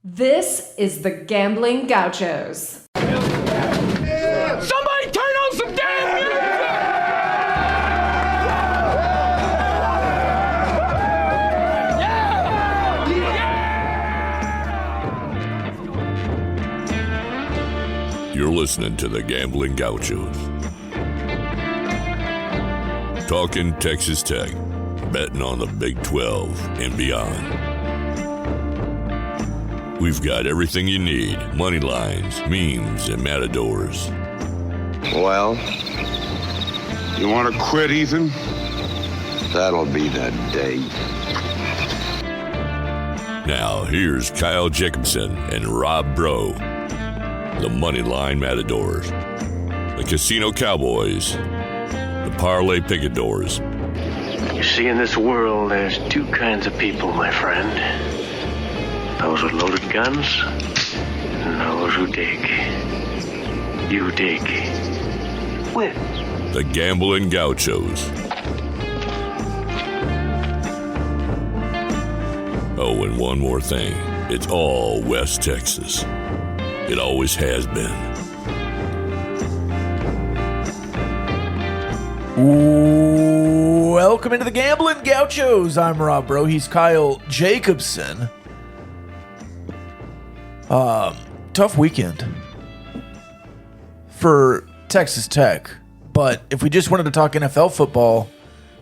This is the Gambling Gauchos. Somebody turn on some damn music! You're listening to the Gambling Gauchos. Talking Texas Tech, betting on the Big 12 and beyond. We've got everything you need, money lines, memes, and matadors. Well, you want to quit, Ethan? That'll be the day. Now, here's Kyle Jacobson and Rob Bro, the Moneyline Matadors, the Casino Cowboys, the Parlay Picadors. You see, in this world, there's two kinds of people, my friend. Those with loaded guns, and those who dig. You dig. Win. The Gambling Gauchos. Oh, and one more thing. It's all West Texas. It always has been. Welcome into the Gambling Gauchos. I'm Rob Bro. He's Kyle Jacobson. Tough weekend for Texas Tech. But if we just wanted to talk NFL football,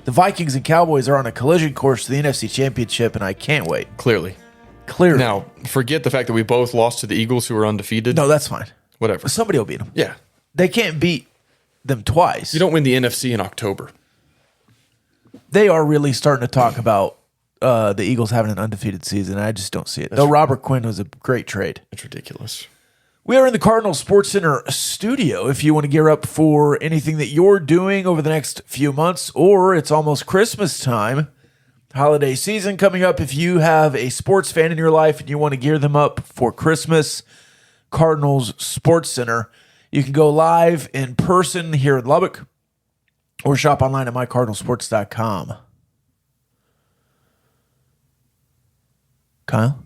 the Vikings and Cowboys are on a collision course to the NFC Championship, and I can't wait. Clearly. Now, forget the fact that we both lost to the Eagles, who are undefeated. No, that's fine. Whatever. Somebody will beat them. Yeah. They can't beat them twice. You don't win the NFC in October. They are really starting to talk about the Eagles having an undefeated season. I just don't see it. Though Robert Quinn was a great trade. It's ridiculous. We are in the Cardinal Sports Center studio. If you want to gear up for anything that you're doing over the next few months, or it's almost Christmas time, holiday season coming up. If you have a sports fan in your life and you want to gear them up for Christmas, Cardinals Sports Center, you can go live in person here in Lubbock or shop online at mycardinalsports.com. Kyle?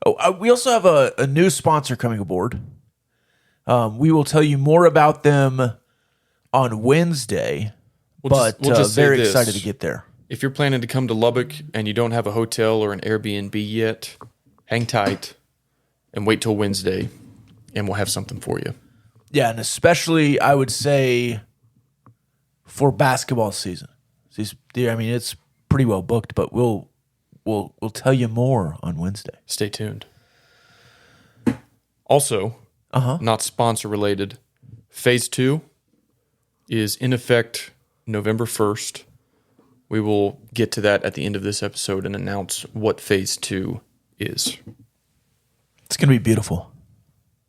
Oh, we also have a new sponsor coming aboard. We will tell you more about them on Wednesday, we'll just very excited to get there. If you're planning to come to Lubbock and you don't have a hotel or an Airbnb yet, hang tight and wait till Wednesday, and we'll have something for you. Yeah, and especially, I would say, for basketball season. I mean, it's pretty well booked, but we'll tell you more on Wednesday. Stay tuned. Also, not sponsor related, Phase 2 is in effect November 1st. We will get to that at the end of this episode and announce what Phase 2 is. It's going to be beautiful.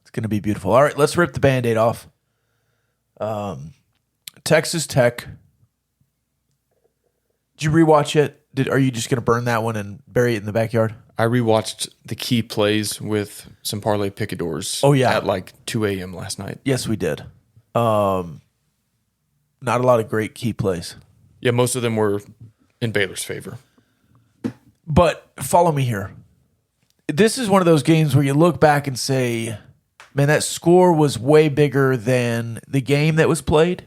It's going to be beautiful. All right, let's rip the Band-Aid off. Texas Tech. Did you rewatch it? Are you just going to burn that one and bury it in the backyard? I rewatched the key plays with some Parlay Picadors at like 2 a.m. last night. Yes, we did. Not a lot of great key plays. Yeah, most of them were in Baylor's favor. But follow me here. This is one of those games where you look back and say, man, that score was way bigger than the game that was played.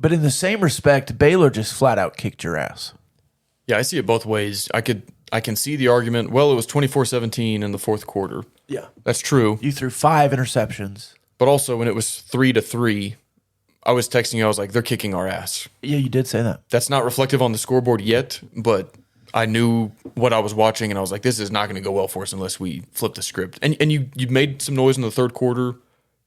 But in the same respect, Baylor just flat out kicked your ass. Yeah, I see it both ways. I can see the argument, well, it was 24-17 in the fourth quarter. Yeah. That's true. You threw 5 interceptions. But also when it was 3-3, I was texting you, I was like, they're kicking our ass. Yeah, you did say that. That's not reflective on the scoreboard yet, but I knew what I was watching, and I was like, this is not going to go well for us unless we flip the script. And you made some noise in the third quarter.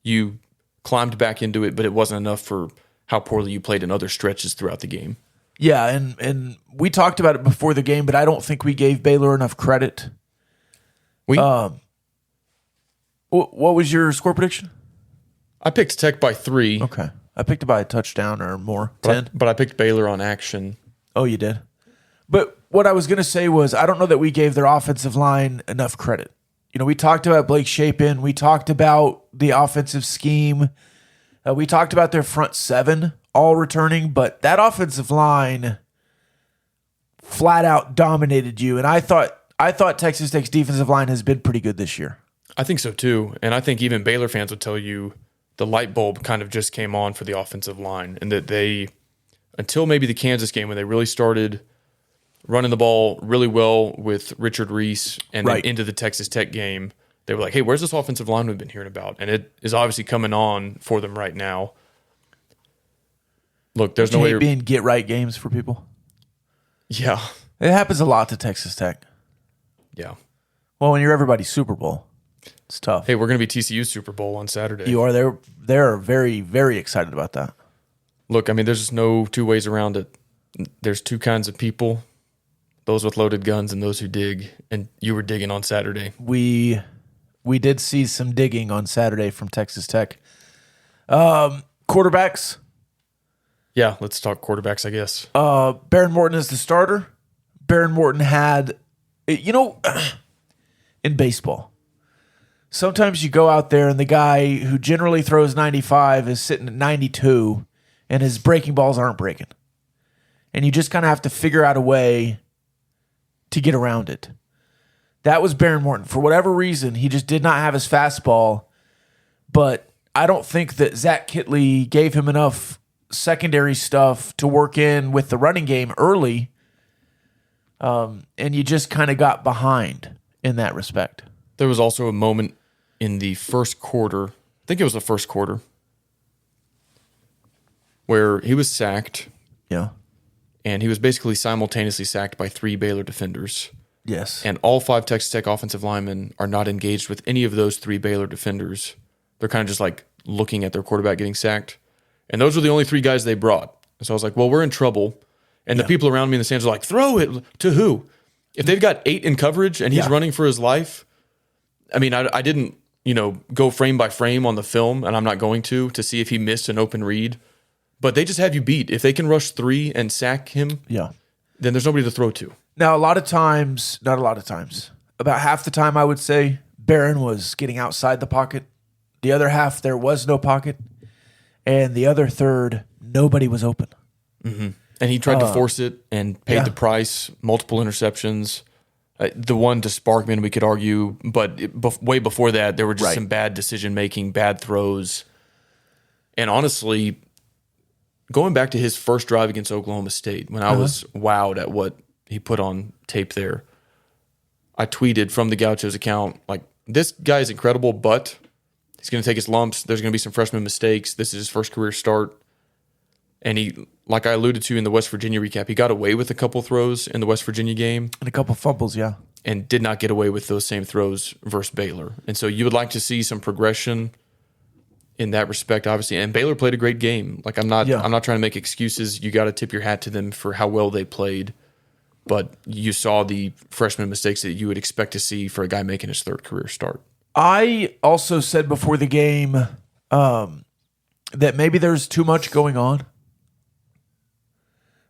You climbed back into it, but it wasn't enough for how poorly you played in other stretches throughout the game. Yeah, and we talked about it before the game, but I don't think we gave Baylor enough credit. What was your score prediction? I picked Tech by 3. Okay. I picked it by a touchdown or more. 10. But I picked Baylor on action. Oh, you did? But what I was going to say was I don't know that we gave their offensive line enough credit. You know, we talked about Blake Shapen. We talked about the offensive scheme. We talked about their front 7 all returning, but that offensive line flat out dominated you. And I thought I thought Texas Tech's defensive line has been pretty good this year. I think so too. And I think even Baylor fans would tell you the light bulb kind of just came on for the offensive line, and that they, until maybe the Kansas game when they really started running the ball really well with Richard Reese and then into the Texas Tech game, they were like, hey, where's this offensive line we've been hearing about? And it is obviously coming on for them right now. Look, there's no way being get-right games for people. Yeah. It happens a lot to Texas Tech. Yeah. Well, when you're everybody's Super Bowl, it's tough. Hey, we're going to be TCU's Super Bowl on Saturday. You are. They're very, very excited about that. Look, I mean, there's just no two ways around it. There's two kinds of people, those with loaded guns and those who dig, and you were digging on Saturday. We did see some digging on Saturday from Texas Tech. Quarterbacks. Yeah, let's talk quarterbacks, I guess. Baron Morton is the starter. Baron Morton had, in baseball, sometimes you go out there and the guy who generally throws 95 is sitting at 92 and his breaking balls aren't breaking. And you just kind of have to figure out a way to get around it. That was Baron Morton. For whatever reason, he just did not have his fastball. But I don't think that Zach Kitley gave him enough secondary stuff to work in with the running game early. And you just kind of got behind in that respect. There was also a moment in the first quarter, I think it was the first quarter, where he was sacked. Yeah. And he was basically simultaneously sacked by 3 Baylor defenders. Yes. And all 5 Texas Tech offensive linemen are not engaged with any of those 3 Baylor defenders. They're kind of just like looking at their quarterback getting sacked. And those were the only 3 guys they brought. So I was like, well, we're in trouble. And the people around me in the stands are like, throw it to who? If they've got 8 in coverage and he's running for his life, I mean, I didn't, go frame by frame on the film, and I'm not going to see if he missed an open read. But they just have you beat. If they can rush 3 and sack him, then there's nobody to throw to. Now, not a lot of times, about half the time I would say Barron was getting outside the pocket. The other half, there was no pocket. And the other third, nobody was open. Mm-hmm. And he tried to force it and paid the price, multiple interceptions. The one to Sparkman, we could argue, but way before that, there were just some bad decision-making, bad throws. And honestly, going back to his first drive against Oklahoma State, when I was wowed at what he put on tape there, I tweeted from the Gauchos account, like, this guy is incredible, but he's going to take his lumps. There's going to be some freshman mistakes. This is his first career start. And he, like I alluded to in the West Virginia recap, he got away with a couple throws in the West Virginia game. And a couple fumbles, and did not get away with those same throws versus Baylor. And so you would like to see some progression in that respect, obviously. And Baylor played a great game. Like, I'm not trying to make excuses. You got to tip your hat to them for how well they played. But you saw the freshman mistakes that you would expect to see for a guy making his 3rd career start. I also said before the game that maybe there's too much going on.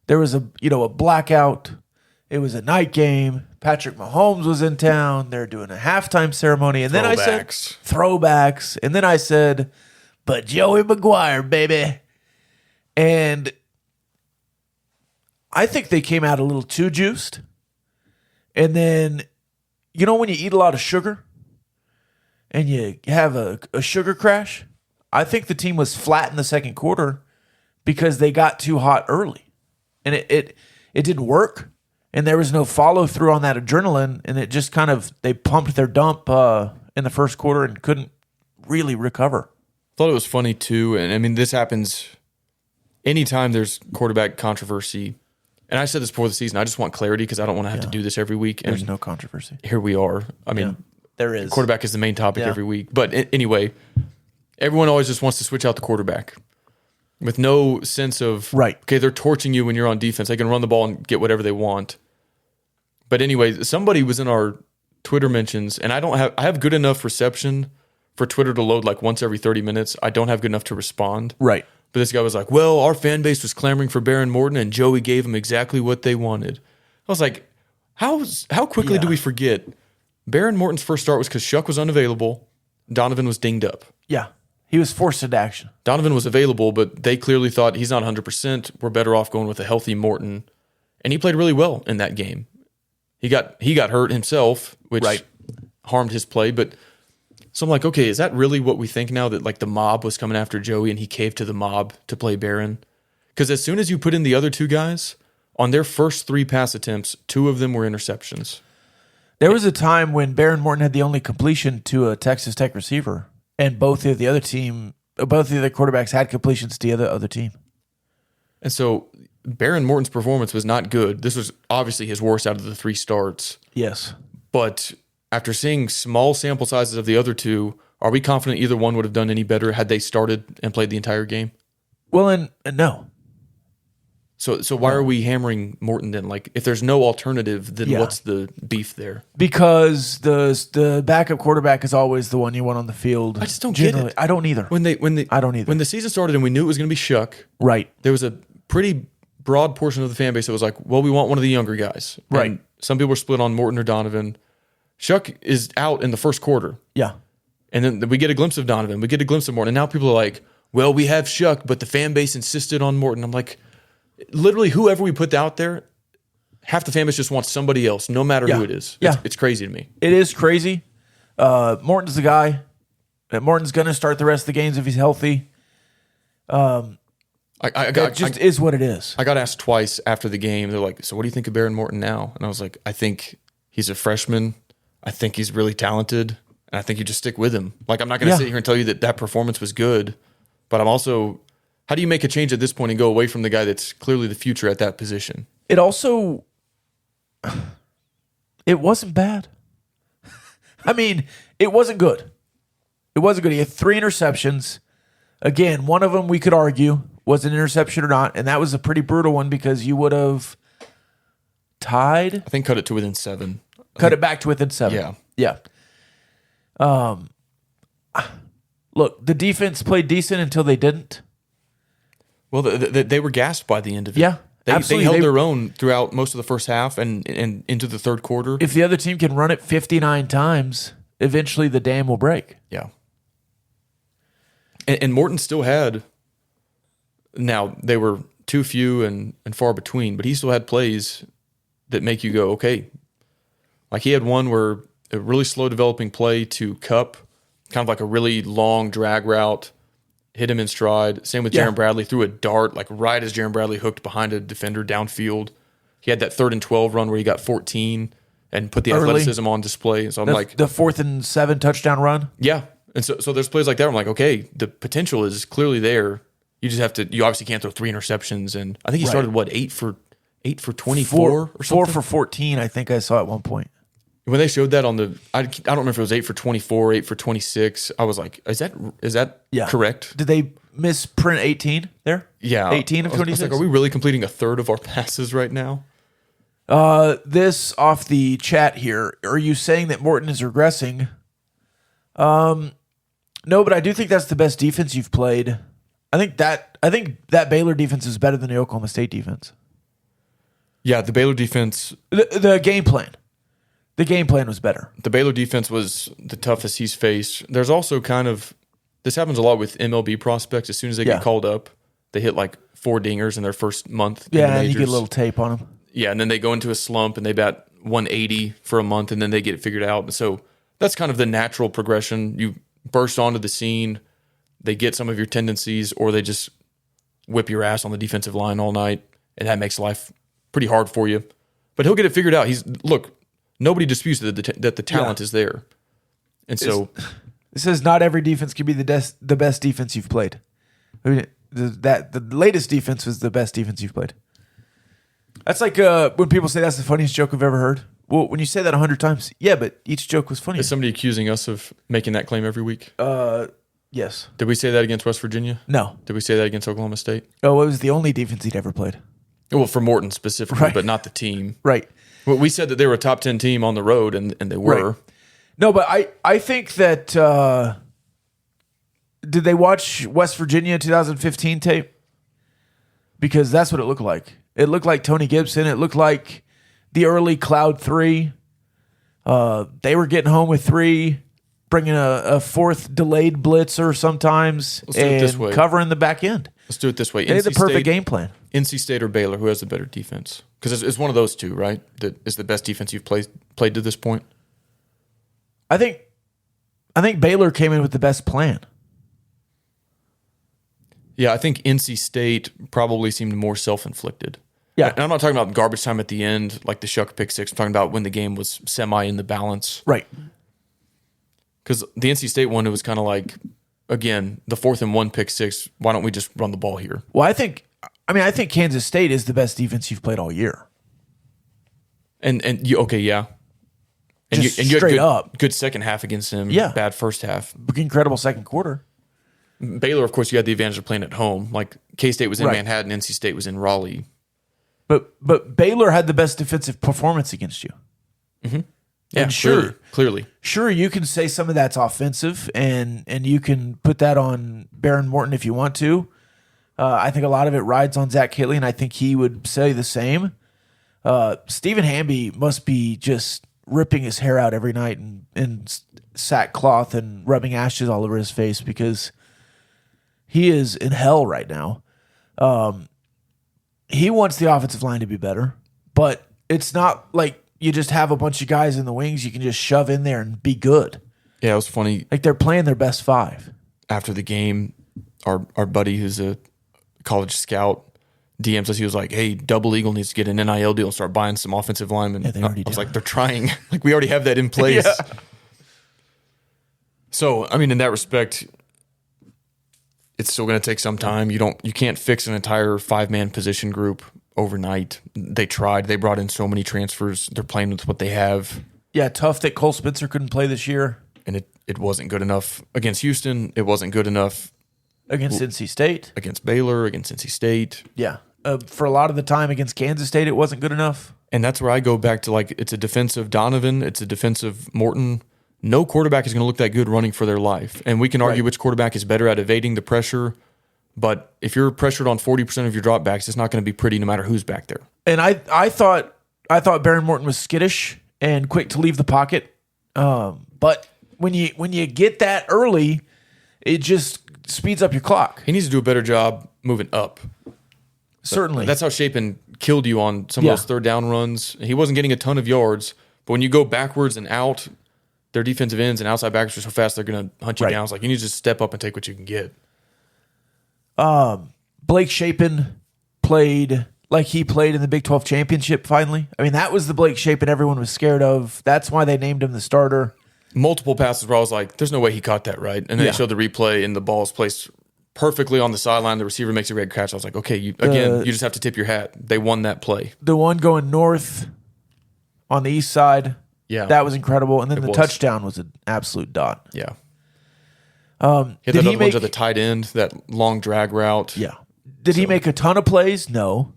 There was a blackout. It was a night game. Patrick Mahomes was in town. They're doing a halftime ceremony. And then I said, throwbacks. And then I said, but Joey Maguire, baby. And I think they came out a little too juiced. And then, when you eat a lot of sugar and you have a sugar crash, I think the team was flat in the second quarter because they got too hot early. And it didn't work. And there was no follow through on that adrenaline. And it just they pumped their dump in the first quarter and couldn't really recover. Thought it was funny too. And I mean, this happens anytime there's quarterback controversy. And I said this before the season, I just want clarity because I don't want to have to do this every week. And there's no controversy. Here we are. I mean, there is. Quarterback is the main topic every week. But anyway, everyone always just wants to switch out the quarterback with no sense of, okay, they're torching you when you're on defense. They can run the ball and get whatever they want. But anyway, somebody was in our Twitter mentions, and I have good enough reception for Twitter to load like once every 30 minutes. I don't have good enough to respond. Right. But this guy was like, well, our fan base was clamoring for Baron Morton, and Joey gave him exactly what they wanted. I was like, how quickly do we forget? Baron Morton's first start was because Shuck was unavailable. Donovan was dinged up. Yeah. He was forced into action. Donovan was available, but they clearly thought he's not 100%. We're better off going with a healthy Morton. And he played really well in that game. He got hurt himself, which Right. harmed his play. But so I'm like, okay, is that really what we think now, that like the mob was coming after Joey and he caved to the mob to play Barron? Because as soon as you put in the other two guys, on their first 3 pass attempts, 2 of them were interceptions. There was a time when Baron Morton had the only completion to a Texas Tech receiver, and both of the other quarterbacks had completions to the other team. And so Baron Morton's performance was not good. This was obviously his worst out of the 3 starts. Yes. But after seeing small sample sizes of the other 2, are we confident either one would have done any better had they started and played the entire game? Well, and no. So why are we hammering Morton then? Like, if there's no alternative, then Yeah. what's the beef there? Because the backup quarterback is always the one you want on the field. I just don't get it. I don't either. I don't either. When the season started and we knew it was going to be Shuck, Right. there was a pretty broad portion of the fan base that was like, well, we want one of the younger guys. Right. And some people were split on Morton or Donovan. Shuck is out in the first quarter. Yeah. And then we get a glimpse of Donovan. We get a glimpse of Morton. And now people are like, well, we have Shuck, but the fan base insisted on Morton. I'm like, literally whoever we put out there, half the fan base just wants somebody else, no matter Yeah. who it is. Yeah. It's crazy to me. It is crazy. Morton's the guy. Morton's going to start the rest of the games if he's healthy. It just is what it is. I got asked twice after the game. They're like, so what do you think of Baron Morton now? And I was like, I think he's a freshman. I think he's really talented. And I think you just stick with him. Like, I'm not going to Yeah. sit here and tell you that performance was good. But I'm also, how do you make a change at this point and go away from the guy that's clearly the future at that position? It also, it wasn't bad. I mean, it wasn't good. It wasn't good. He had 3 interceptions. Again, one of them we could argue was an interception or not, and that was a pretty brutal one because you would have tied, I think cut it to within 7. cut it back to within 7. Yeah. Yeah. Look, the defense played decent until they didn't. Well, they were gassed by the end of it. Yeah, They absolutely. held their own throughout most of the first half and into the third quarter. If the other team can run it 59 times, eventually the dam will break. Yeah. And Morton still had, now they were too few and far between, but he still had plays that make you go, okay. Like he had one where a really slow developing play to Cup, kind of like a really long drag route, hit him in stride. Same with Yeah. Jaron Bradley, threw a dart like right as Jaron Bradley hooked behind a defender downfield. He had that 3rd and 12 run where he got 14 and put the Early. athleticism on display. So I'm like, The 4th and 7 touchdown run. yeah. And so there's plays like that where I'm like, okay, the potential is clearly there. You just have to, you obviously can't throw 3 interceptions. And I think he started, 8 for 24 or something? 4 for 14, I think I saw at one point. When they showed that on the, I don't remember if it was 8 for 24, 8 for 26. I was like, is that Yeah. correct? Did they misprint 18 there? Yeah. 18 of I was 26? like, are we really completing a third of our passes right now? This off the chat here. Are you saying that Morton is regressing? No, but I do think that's the best defense you've played. I think that Baylor defense is better than the Oklahoma State defense. Yeah, the Baylor defense. The game plan. The game plan was better. The Baylor defense was the toughest he's faced. There's also kind of, this happens a lot with MLB prospects. As soon as they Yeah. get called up, they hit like 4 dingers in their first month. in the Yeah, and you get a majors. little tape on them. Yeah, and then they go into a slump and they bat 180 for a month and then they get it figured out. And so that's kind of the natural progression. You burst onto the scene, they get some of your tendencies, or they just whip your ass on the defensive line all night, and that makes life pretty hard for you. But he'll get it figured out. Look, nobody disputes that the talent is there. And so It says not every defense can be the best defense you've played. I mean, the latest defense was the best defense you've played. That's like when people say that's the funniest joke I've ever heard. Well, when you say that 100 times, yeah, but each joke was funny. is somebody accusing us of making that claim every week? Yes. Did we say that against West Virginia? No. Did we say that against Oklahoma State? Oh, it was the only defense he'd ever played. Well, for Morton specifically, Right. but not the team. Right. Well, we said that they were a top 10 team on the road, and they were. Right. No, but I think that did they watch West Virginia 2015 tape? Because that's what it looked like. It looked like Tony Gibson. It looked like the early Cloud 3. They were getting home with 3, bringing a 4th delayed blitzer sometimes, Let's do it this way. covering the back end. Let's do it this way. They had the perfect game plan. NC State or Baylor, who has the better defense? Because it's one of those two, right? That is the best defense you've played to this point. I think Baylor came in with the best plan. Yeah, I think NC State probably seemed more self-inflicted. Yeah. And I'm not talking about garbage time at the end, like the Shuck pick six. I'm talking about when the game was semi in the balance. Right. Because the NC State one, it was kind of like, again, the 4th and 1 pick six. Why don't we just run the ball here? Well, I think Kansas State is the best defense you've played all year. And you okay, yeah. And Just you straight had up. good second half against them. Yeah. Bad first half. Incredible second quarter. Baylor, of course, you had the advantage of playing at home. Like K-State was in Right. Manhattan, NC State was in Raleigh. But Baylor had the best defensive performance against you. Yeah, And sure, clearly. Sure, you can say some of that's offensive, and you can put that on Baron Morton if you want to. I think a lot of it rides on Zach Kittley, and I think he would say the same. Stephen Hamby must be just ripping his hair out every night in sackcloth and rubbing ashes all over his face because he is in hell right now. He wants the offensive line to be better, but it's not like you just have a bunch of guys in the wings you can just shove in there and be good. Yeah, it was funny. Like they're playing their best 5. After the game, our buddy who's a college scout DMs us. He was like, "Hey, Double Eagle needs to get an NIL deal and start buying some offensive linemen." Yeah, they I already was do. like, "They're trying. Like we already have that in place." Yeah. So, I mean, in that respect, it's still going to take some time. You can't fix an entire 5-man position group overnight. They tried. They brought in so many transfers. They're playing with what they have. Yeah, tough that Cole Spencer couldn't play this year And it wasn't good enough against Houston. It wasn't good enough against NC State. against Baylor, against NC State. Yeah. For a lot of the time against Kansas State, it wasn't good enough. And that's where I go back to, like, it's a defensive Donovan, it's a defensive Morton. No quarterback is going to look that good running for their life. And we can argue which quarterback is better at evading the pressure. But if you're pressured on 40% of your dropbacks, it's not going to be pretty no matter who's back there. And I thought Baron Morton was skittish and quick to leave the pocket. But when you get that early, it just speeds up your clock. He needs to do a better job moving up. Certainly. That's how Shapen killed you on some of those third down runs. He wasn't getting a ton of yards, but when you go backwards and out, their defensive ends and outside backers are so fast they're going to hunt you Right. down. It's like you need to just step up and take what you can get. Blake Shapen played like he played in the Big 12 championship finally. I mean, that was the Blake Shapen everyone was scared of. That's why they named him the starter. Multiple passes where I was like, there's no way he caught that right. And then Yeah. they showed the replay and the ball's placed perfectly on the sideline. The receiver makes a great catch. I was like, okay, you just have to tip your hat. They won that play. The one going north on the east side, Yeah. that was incredible. And then the was. touchdown was an absolute dot. Yeah. Did He had that he other one make- to the tight end, that long drag route. Yeah. Did he make a ton of plays? No.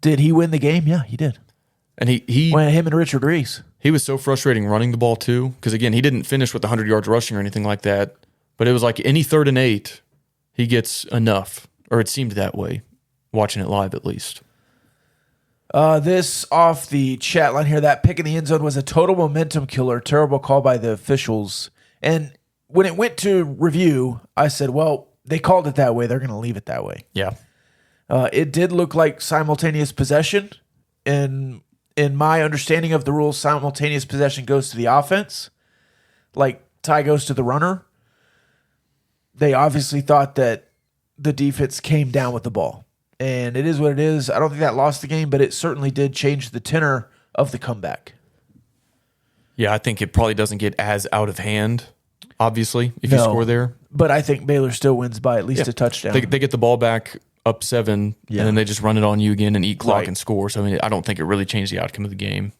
Did he win the game? Yeah, he did. And he When him and Richard Reese. He was so frustrating running the ball too, because again, he didn't finish with 100 yards rushing or anything like that. But it was like any 3rd and 8, he gets enough, or it seemed that way, watching it live at least. This off the chat line here, that pick in the end zone was a total momentum killer. Terrible call by the officials. And when it went to review, I said, well, they called it that way. They're going to leave it that way. Yeah, It did look like simultaneous possession. In my understanding of the rules, simultaneous possession goes to the offense. Like tie goes to the runner. They obviously thought that the defense came down with the ball. And it is what it is. I don't think that lost the game, but it certainly did change the tenor of the comeback. yeah. I think it probably doesn't get as out of hand, obviously, if you No. score there. But I think Baylor still wins by at least a touchdown. They get the ball back up 7, Yeah. and then they just run it on you again and eat clock Right. and score. So I mean, I don't think it really changed the outcome of the game.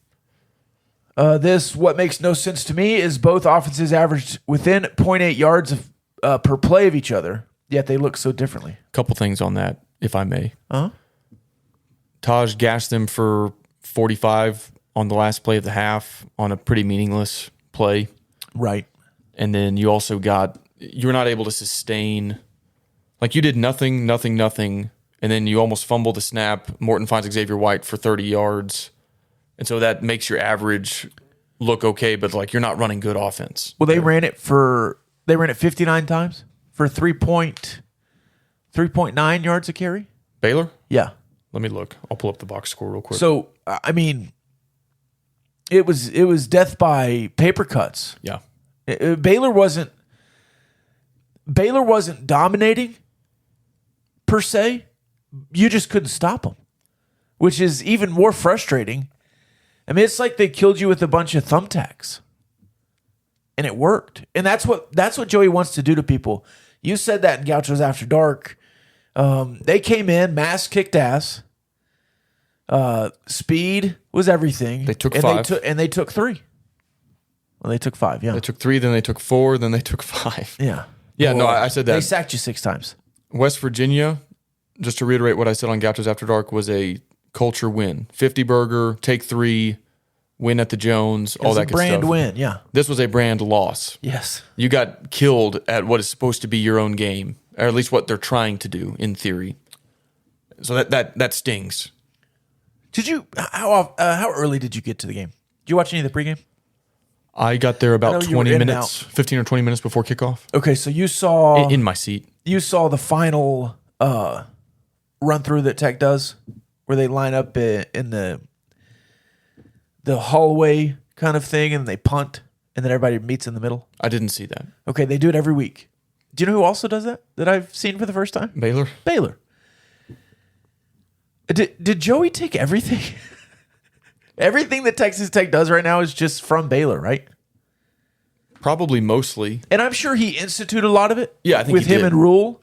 What makes no sense to me is both offenses averaged within 0.8 yards of per play of each other, yet they look so differently. Couple things on that, if I may. Uh-huh. Taj gashed them for 45 on the last play of the half on a pretty meaningless play. Right. And then you also you're not able to sustain, like you did nothing, and then you almost fumble the snap. Morton finds Xavier White for 30 yards. And so that makes your average look okay, but like you're not running good offense. Well, they ran it 59 times for 3.9 yards a carry. Baylor? Yeah. Let me look. I'll pull up the box score real quick. So, I mean, it was death by paper cuts. yeah. Baylor wasn't dominating per se. You just couldn't stop them, which is even more frustrating. I mean, it's like they killed you with a bunch of thumbtacks, and it worked. And that's what Joey wants to do to people. You said that in Gauchos After Dark. They came in, mass kicked ass. Speed was everything. They took and 5. They took 3. Well, they took 5, yeah. They took 3, then they took 4, then they took 5. Yeah. Yeah, no, I said that. They sacked you 6 times. West Virginia, just to reiterate what I said on Gauchos After Dark, was a culture win. 50 burger, take 3, win at the Jones, all that good stuff. Brand win, yeah. This was a brand loss. Yes. You got killed at what is supposed to be your own game, or at least what they're trying to do in theory. So that stings. Did you how early did you get to the game? Did you watch any of the pregame? I got there I about know you were 20 in and minutes, 15 or 20 minutes before kickoff. Okay, so you saw In my seat. you saw the final run through that Tech does, where they line up in the hallway kind of thing, and they punt, and then everybody meets in the middle. I didn't see that. Okay, they do it every week. Do you know who also does that I've seen for the first time? Baylor? Baylor. Did Joey take everything? Everything that Texas Tech does right now is just from Baylor, right? Probably mostly. And I'm sure he instituted a lot of it. Yeah, I think with he him did. and Rule.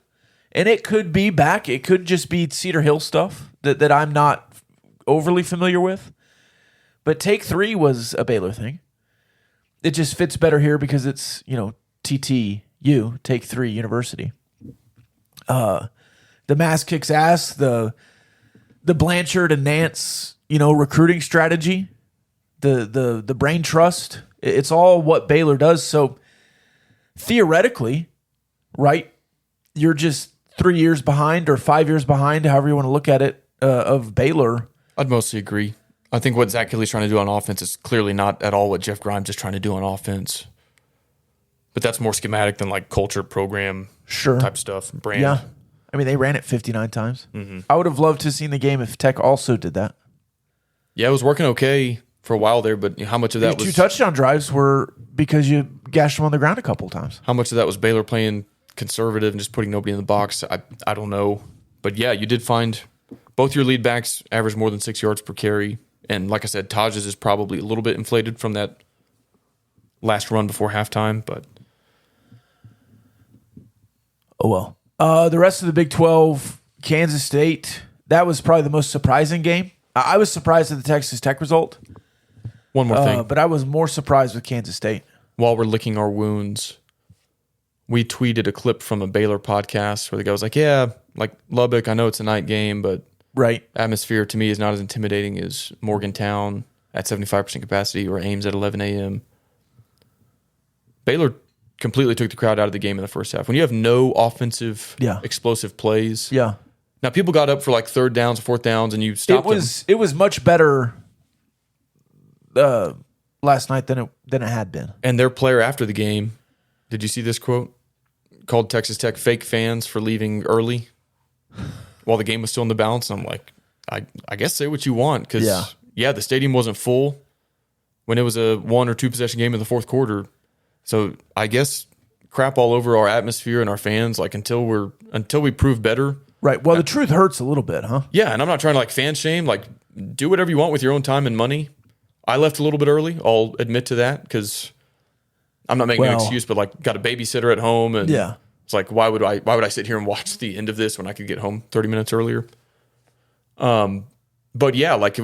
And it could be back. It could just be Cedar Hill stuff that I'm not overly familiar with. But Take 3 was a Baylor thing. It just fits better here because it's, TTU, Take 3 University. The mass kicks ass, the Blanchard and Nance, recruiting strategy, the brain trust. It's all what Baylor does. So theoretically, right, you're just 3 years behind or 5 years behind, however you want to look at it, of Baylor. I'd mostly agree. I think what Zach Kelly's trying to do on offense is clearly not at all what Jeff Grimes is trying to do on offense. But that's more schematic than like culture, program, type stuff, brand. Yeah. I mean, they ran it 59 times. Mm-hmm. I would have loved to have seen the game if Tech also did that. Yeah, it was working okay for a while there, but how much of that Your was 2 touchdown drives were because you gashed them on the ground a couple times. how much of that was Baylor playing conservative and just putting nobody in the box? I don't know. But yeah, you did find both your lead backs average more than 6 yards per carry. And like I said, Taj's is probably a little bit inflated from that last run before halftime, but oh well. The rest of the Big 12, Kansas State, that was probably the most surprising game. I was surprised at the Texas Tech result. one more thing. But I was more surprised with Kansas State. While we're licking our wounds, we tweeted a clip from a Baylor podcast where the guy was like, yeah, like Lubbock, I know it's a night game, but Right. atmosphere to me is not as intimidating as Morgantown at 75% capacity or Ames at 11 a.m. Baylor completely took the crowd out of the game in the first half. When you have no offensive, explosive plays. Yeah. Now, people got up for like 3rd downs, 4th downs, and you stopped them. It was much better last night than it had been. And their player after the game, did you see this quote? Called Texas Tech fake fans for leaving early while the game was still in the balance. And I'm like, I guess say what you want because, the stadium wasn't full when it was a 1 or 2 possession game in the 4th quarter. So I guess crap all over our atmosphere and our fans like until we prove better. Right. Well, the truth hurts a little bit, huh? Yeah, and I'm not trying to like fan shame. Like, do whatever you want with your own time and money. I left a little bit early. I'll admit to that because I'm not making an excuse, but like got a babysitter at home, and it's like why would I sit here and watch the end of this when I could get home 30 minutes earlier? But yeah, like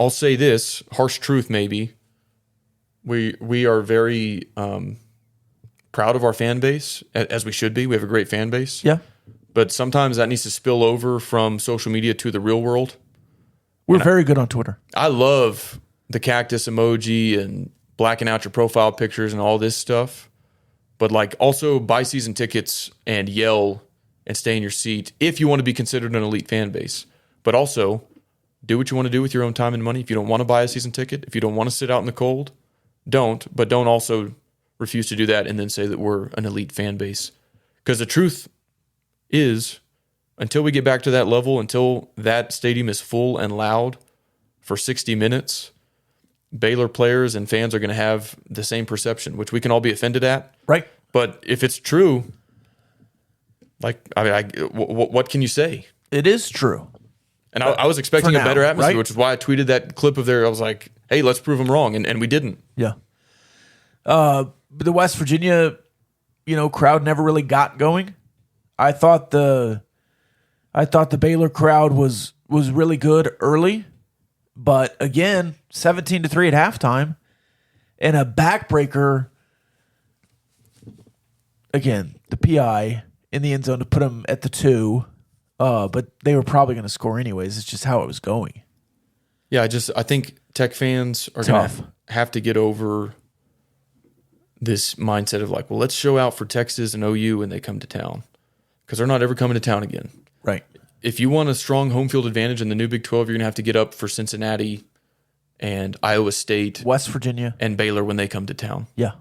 I'll say this harsh truth, maybe we are very proud of our fan base as we should be. We have a great fan base. Yeah. But sometimes that needs to spill over from social media to the real world. We're very good on Twitter. I love the cactus emoji and blacking out your profile pictures and all this stuff. But like also buy season tickets and yell and stay in your seat if you want to be considered an elite fan base. But also do what you want to do with your own time and money. If you don't want to buy a season ticket, if you don't want to sit out in the cold, don't. But don't also refuse to do that and then say that we're an elite fan base. Because the truth is until we get back to that level, until that stadium is full and loud for 60 minutes, Baylor players and fans are going to have the same perception, which we can all be offended at. Right. But if it's true, what can you say? It is true. And I was expecting for a better now, atmosphere, right? which is why I tweeted that clip of there. I was like, hey, let's prove them wrong. And we didn't. Yeah. The West Virginia, crowd never really got going. I thought the Baylor crowd was really good early, but again, 17-3 at halftime, and a backbreaker. Again, the PI in the end zone to put them at the 2, but they were probably going to score anyways. It's just how it was going. Yeah, I think Tech fans are going to have to get over this mindset of like, well, let's show out for Texas and OU when they come to town, because they're not ever coming to town again. Right. If you want a strong home field advantage in the new Big 12, you're going to have to get up for Cincinnati and Iowa State, West Virginia, and Baylor when they come to town. Yeah.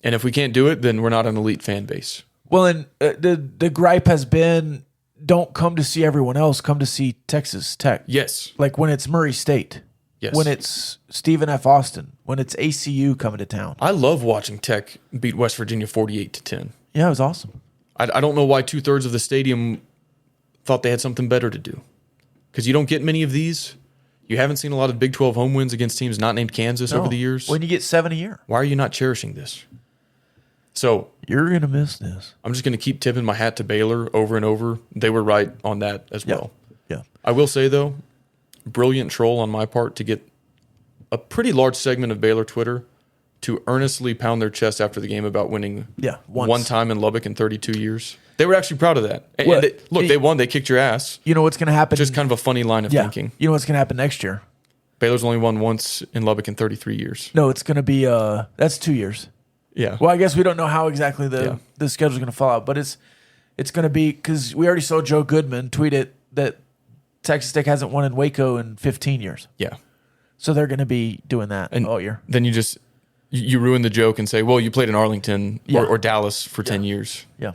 And if we can't do it, then we're not an elite fan base. Well, and the gripe has been, don't come to see everyone else, come to see Texas Tech. Yes. Like when it's Murray State. Yes. When it's Stephen F. Austin. When it's ACU coming to town. I love watching Tech beat West Virginia 48-10. Yeah, it was awesome. I don't know why 2/3 of the stadium thought they had something better to do, because you don't get many of these. You haven't seen a lot of Big 12 home wins against teams not named Kansas over the years. When you get 7 a year. Why are you not cherishing this? So you're going to miss this. I'm just going to keep tipping my hat to Baylor over and over. They were right on that as well. Yeah. I will say, though, brilliant troll on my part to get a pretty large segment of Baylor Twitter to earnestly pound their chest after the game about winning one time in Lubbock in 32 years. They were actually proud of that. And Well, they won. They kicked your ass. You know what's going to happen? Just kind of a funny line of thinking. You know what's going to happen next year? Baylor's only won once in Lubbock in 33 years. No, it's going to be that's 2 years. Yeah. Well, I guess we don't know how exactly the schedule's going to fall out, but it's going to be, because we already saw Joe Goodman tweet it that Texas Tech hasn't won in Waco in 15 years. Yeah. So they're going to be doing that all year. Then you ruin the joke and say, well, you played in Arlington or Dallas for 10 years. Yeah.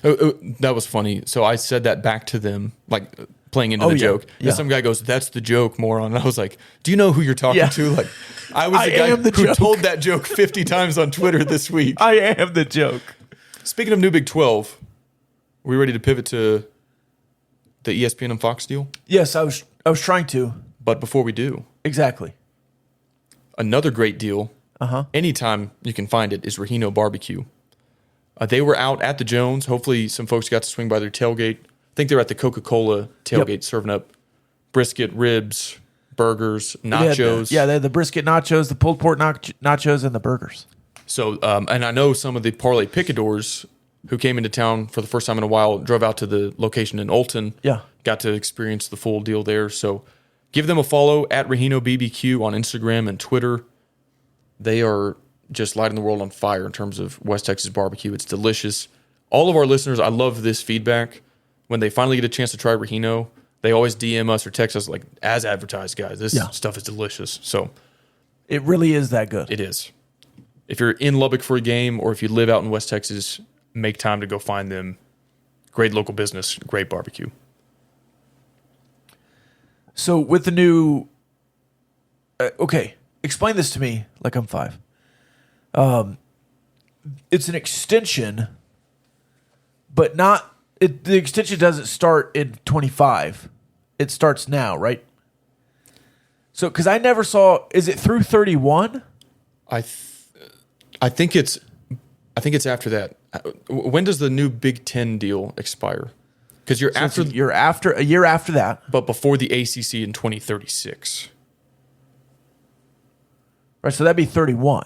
That was funny. So I said that back to them, like playing into the joke. Yeah. And some guy goes, that's the joke, moron. And I was like, do you know who you're talking to? Like, I was the guy am the who joke. told that joke 50 times on Twitter this week. I am the joke. Speaking of new Big 12, are we ready to pivot to the ESPN and Fox deal? Yes, I was trying to. But before we do, Exactly. another great deal, anytime you can find it, is Rahino Barbecue. They were out at the Jones. Hopefully some folks got to swing by their tailgate. I think they were at the Coca-Cola tailgate serving up brisket, ribs, burgers, nachos. They had the brisket nachos, the pulled pork nachos, and the burgers. So, and I know some of the Parlay Picadors who came into town for the first time in a while drove out to the location in Olton. Yeah. Got to experience the full deal there. So give them a follow at Rahino BBQ on Instagram and Twitter. They are just lighting the world on fire in terms of West Texas barbecue. It's delicious. All of our listeners, I love this feedback. When they finally get a chance to try Rahino, they always DM us or text us like, as advertised, guys, this stuff is delicious. So it really is that good. it is. If you're in Lubbock for a game or if you live out in West Texas, make time to go find them. Great local business, great barbecue. So with the new, okay, explain this to me like I'm 5. It's an extension, but not. The extension doesn't start in 25. It starts now, right? So, because I never saw. Is it through 31? I think it's after that. When does the new Big Ten deal expire? Because you're after a year after that, but before the ACC in 2036. right? So that'd be 31.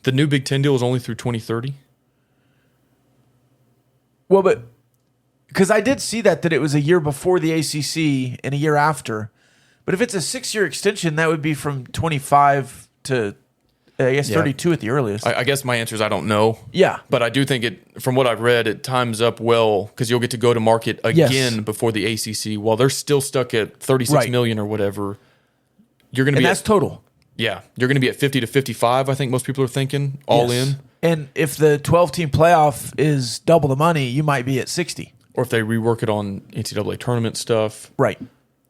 The new Big Ten deal is only through 2030. Well, but because I did see that it was a year before the ACC and a year after. But if it's a 6-year extension, that would be from 25 to, I guess, 32 at the earliest. I guess my answer is I don't know. Yeah. But I do think from what I've read, it times up well because you'll get to go to market again before the ACC. While they're still stuck at 36 million or whatever, you're going to be. And that's total. Yeah. You're going to be at 50 to 55, I think most people are thinking, all in. And if the 12-team playoff is double the money, you might be at 60. Or if they rework it on NCAA tournament stuff. Right.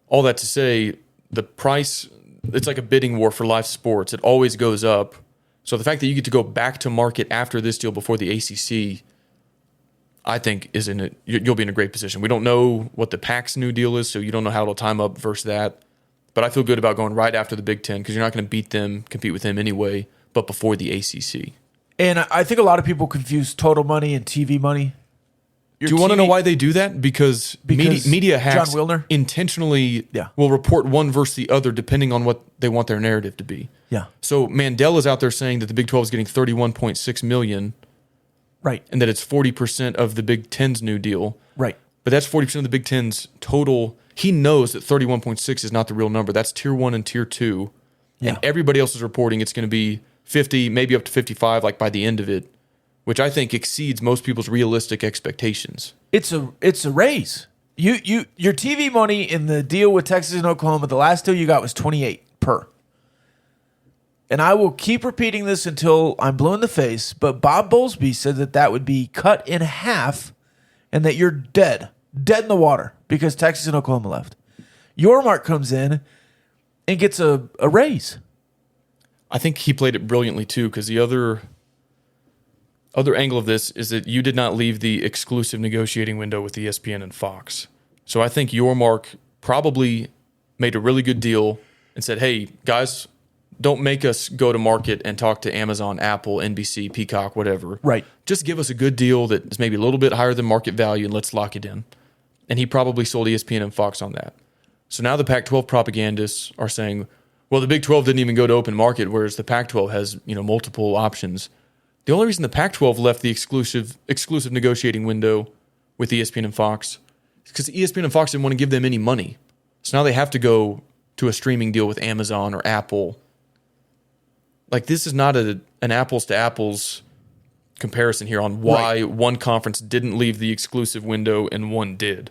All that to say, the price, it's like a bidding war for live sports. It always goes up. So the fact that you get to go back to market after this deal before the ACC, I think you'll be in a great position. We don't know what the Pac's new deal is, so you don't know how it'll time up versus that. But I feel good about going right after the Big Ten because you're not going to beat them, compete with them anyway, but before the ACC. And I think a lot of people confuse total money and TV money. Do you want to know why they do that? Because media hacks John Wilner intentionally will report one versus the other depending on what they want their narrative to be. Yeah. So Mandel is out there saying that the Big 12 is getting $31.6 million. Right. And that it's 40% of the Big Ten's new deal. Right. But that's 40% of the Big Ten's total. He knows that 31.6 is not the real number. That's Tier 1 and Tier 2. Yeah. And everybody else is reporting it's going to be 50, maybe up to 55, like by the end of it, which I think exceeds most people's realistic expectations. It's a raise. Your TV money in the deal with Texas and Oklahoma, the last deal you got was 28 per. And I will keep repeating this until I'm blue in the face, but Bob Bowlesby said that would be cut in half and that you're dead in the water because Texas and Oklahoma left. Yormark comes in and gets a raise. I think he played it brilliantly too, because the other angle of this is that you did not leave the exclusive negotiating window with ESPN and Fox. So I think Yormark probably made a really good deal and said, hey, guys, don't make us go to market and talk to Amazon, Apple, NBC, Peacock, whatever. Right. Just give us a good deal that is maybe a little bit higher than market value and let's lock it in. And he probably sold ESPN and Fox on that. So now the Pac-12 propagandists are saying, well, the Big 12 didn't even go to open market, whereas the Pac-12 has, multiple options. The only reason the Pac-12 left the exclusive negotiating window with ESPN and Fox is because ESPN and Fox didn't want to give them any money. So now they have to go to a streaming deal with Amazon or Apple. Like, this is not an apples to apples comparison here on why one conference didn't leave the exclusive window and one did.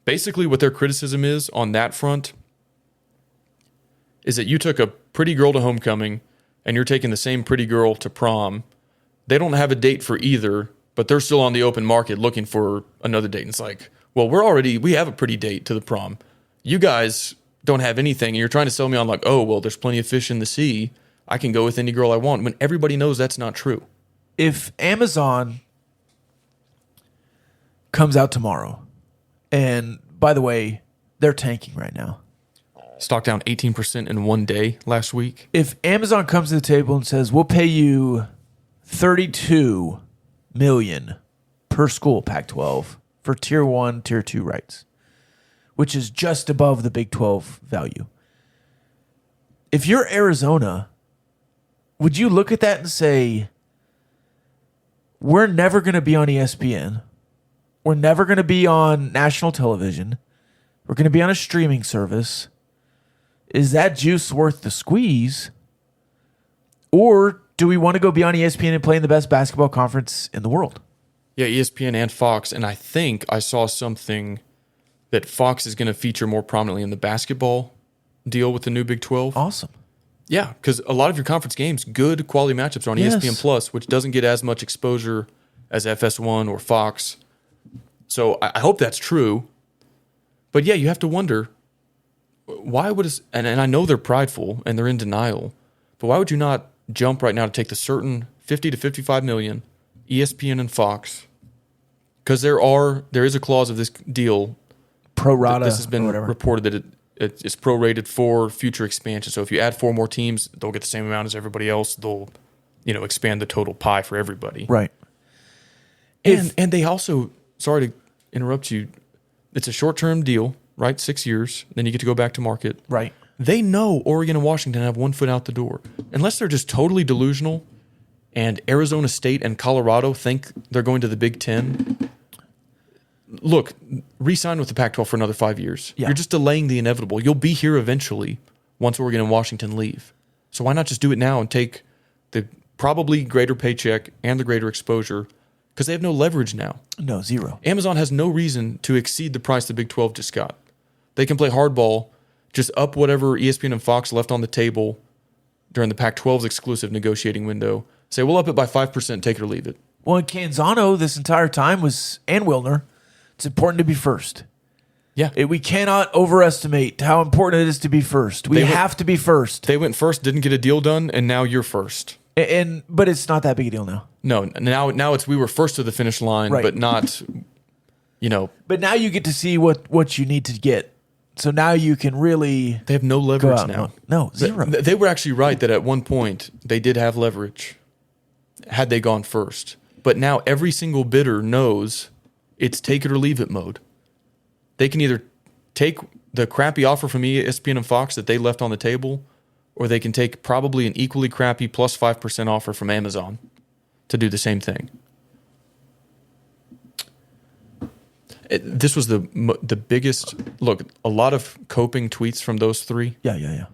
Basically, what their criticism is on that front is that you took a pretty girl to homecoming and you're taking the same pretty girl to prom. They don't have a date for either, but they're still on the open market looking for another date. And it's like, well, we have a pretty date to the prom. You guys don't have anything, and you're trying to sell me on like, oh, well, there's plenty of fish in the sea. I can go with any girl I want, when everybody knows that's not true. If Amazon comes out tomorrow, and by the way, they're tanking right now. Stock down 18% in one day last week. If Amazon comes to the table and says, we'll pay you $32 million per school, Pac-12, for Tier 1, Tier 2 rights, which is just above the Big 12 value. If you're Arizona, would you look at that and say, we're never going to be on ESPN. We're never going to be on national television. We're going to be on a streaming service. Is that juice worth the squeeze? Or do we want to go be on ESPN and play in the best basketball conference in the world? Yeah, ESPN and Fox. And I think I saw something that Fox is going to feature more prominently in the basketball deal with the new Big 12. Awesome. Yeah, because a lot of your conference games, good quality matchups are on ESPN Plus, which doesn't get as much exposure as FS1 or Fox. So I hope that's true. But yeah, you have to wonder, why would it, and I know they're prideful and they're in denial, but why would you not jump right now to take the certain 50 to 55 million, ESPN and Fox? Because there is a clause of this deal. Pro rata. This has been reported that it's prorated for future expansion. So if you add 4 more teams, they'll get the same amount as everybody else. They'll, expand the total pie for everybody. Right. And they also, sorry to interrupt you, it's a short-term deal, right? 6 years. Then you get to go back to market. Right. They know Oregon and Washington have 1 foot out the door. Unless they're just totally delusional and Arizona State and Colorado think they're going to the Big Ten. Look, re-sign with the Pac-12 for another 5 years. Yeah. You're just delaying the inevitable. You'll be here eventually once Oregon and Washington leave. So why not just do it now and take the probably greater paycheck and the greater exposure, because they have no leverage now. No, zero. Amazon has no reason to exceed the price the Big 12 just got. They can play hardball, just up whatever ESPN and Fox left on the table during the Pac-12's exclusive negotiating window, Say, we'll up it by 5%, take it or leave it. Well, in Canzano, this entire time and Wilner, it's important to be first. Yeah. We cannot overestimate how important it is to be first. We have to be first. They went first, didn't get a deal done, and now you're first. But it's not that big a deal now. No, now it's we were first to the finish line, Right. but not, But now you get to see what you need to get. So now you can really they have no go leverage out. now. No, zero. They were actually right that at one point they did have leverage had they gone first. But now every single bidder knows it's take it or leave it mode. They can either take the crappy offer from ESPN and Fox that they left on the table, or they can take probably an equally crappy plus 5% offer from Amazon to do the same thing. This was the biggest look. A lot of coping tweets from those three. Yeah.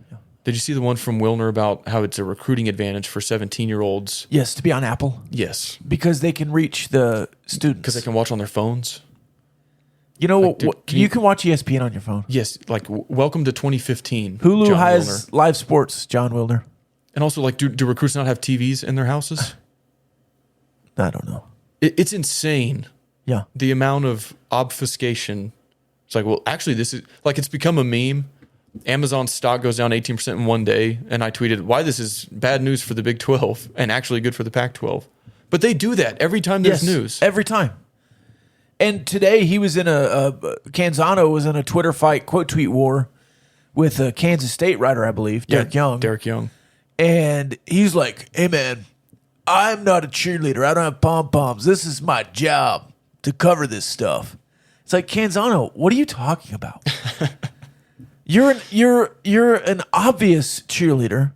Did you see the one from Wilner about how it's a recruiting advantage for 17-year-olds? Yes, to be on Apple. Yes, Because they can reach the students. because they can watch on their phones. You know Like, what? You can watch ESPN on your phone. Yes, like welcome to 2015. Hulu John has Wilner. live sports, John Wilner. And also, like, do recruits not have TVs in their houses? I don't know. It's insane. Yeah. The amount of obfuscation. It's like, well, actually, this is like it's become a meme. Amazon stock goes down 18% in one day, and I tweeted why this is bad news for the Big 12 and actually good for the Pac-12. But they do that every time there's news. Every time. And today he was in Canzano was in a Twitter fight, quote tweet war with a Kansas State writer, I believe, Derek Young. Derek Young. And he's like, hey, man, I'm not a cheerleader. I don't have pom-poms. This is my job to cover this stuff. It's like, Canzano, what are you talking about? You're an obvious cheerleader.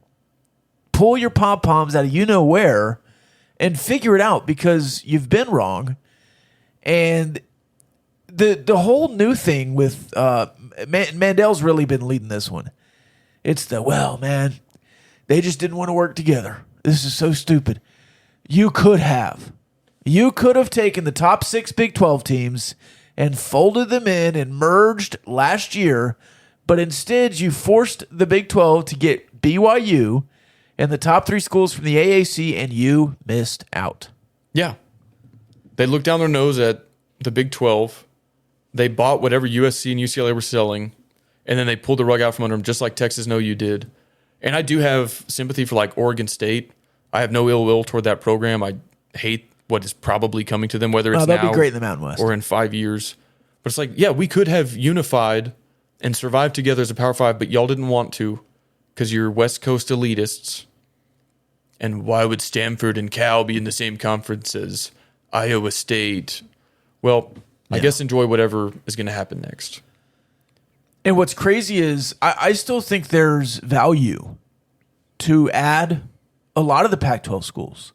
Pull your pom-poms out of you-know-where and figure it out because you've been wrong. And the whole new thing with Mandel's really been leading this one. It's man, they just didn't want to work together. This is so stupid. You could have taken the top 6 Big 12 teams and folded them in and merged last year, but instead you forced the Big 12 to get BYU and the top 3 schools from the AAC, and you missed out. Yeah. They looked down their nose at the Big 12. They bought whatever USC and UCLA were selling, and then they pulled the rug out from under them, just like Texas and OU did. And I do have sympathy for like Oregon State. I have no ill will toward that program. I hate what is probably coming to them, whether it's They'll now be great in the Mountain West or in 5 years. But it's like, yeah, we could have unified and survived together as a Power 5, but y'all didn't want to because you're West Coast elitists. And why would Stanford and Cal be in the same conference as Iowa State? Well, I guess enjoy whatever is going to happen next. And what's crazy is I still think there's value to add a lot of the Pac-12 schools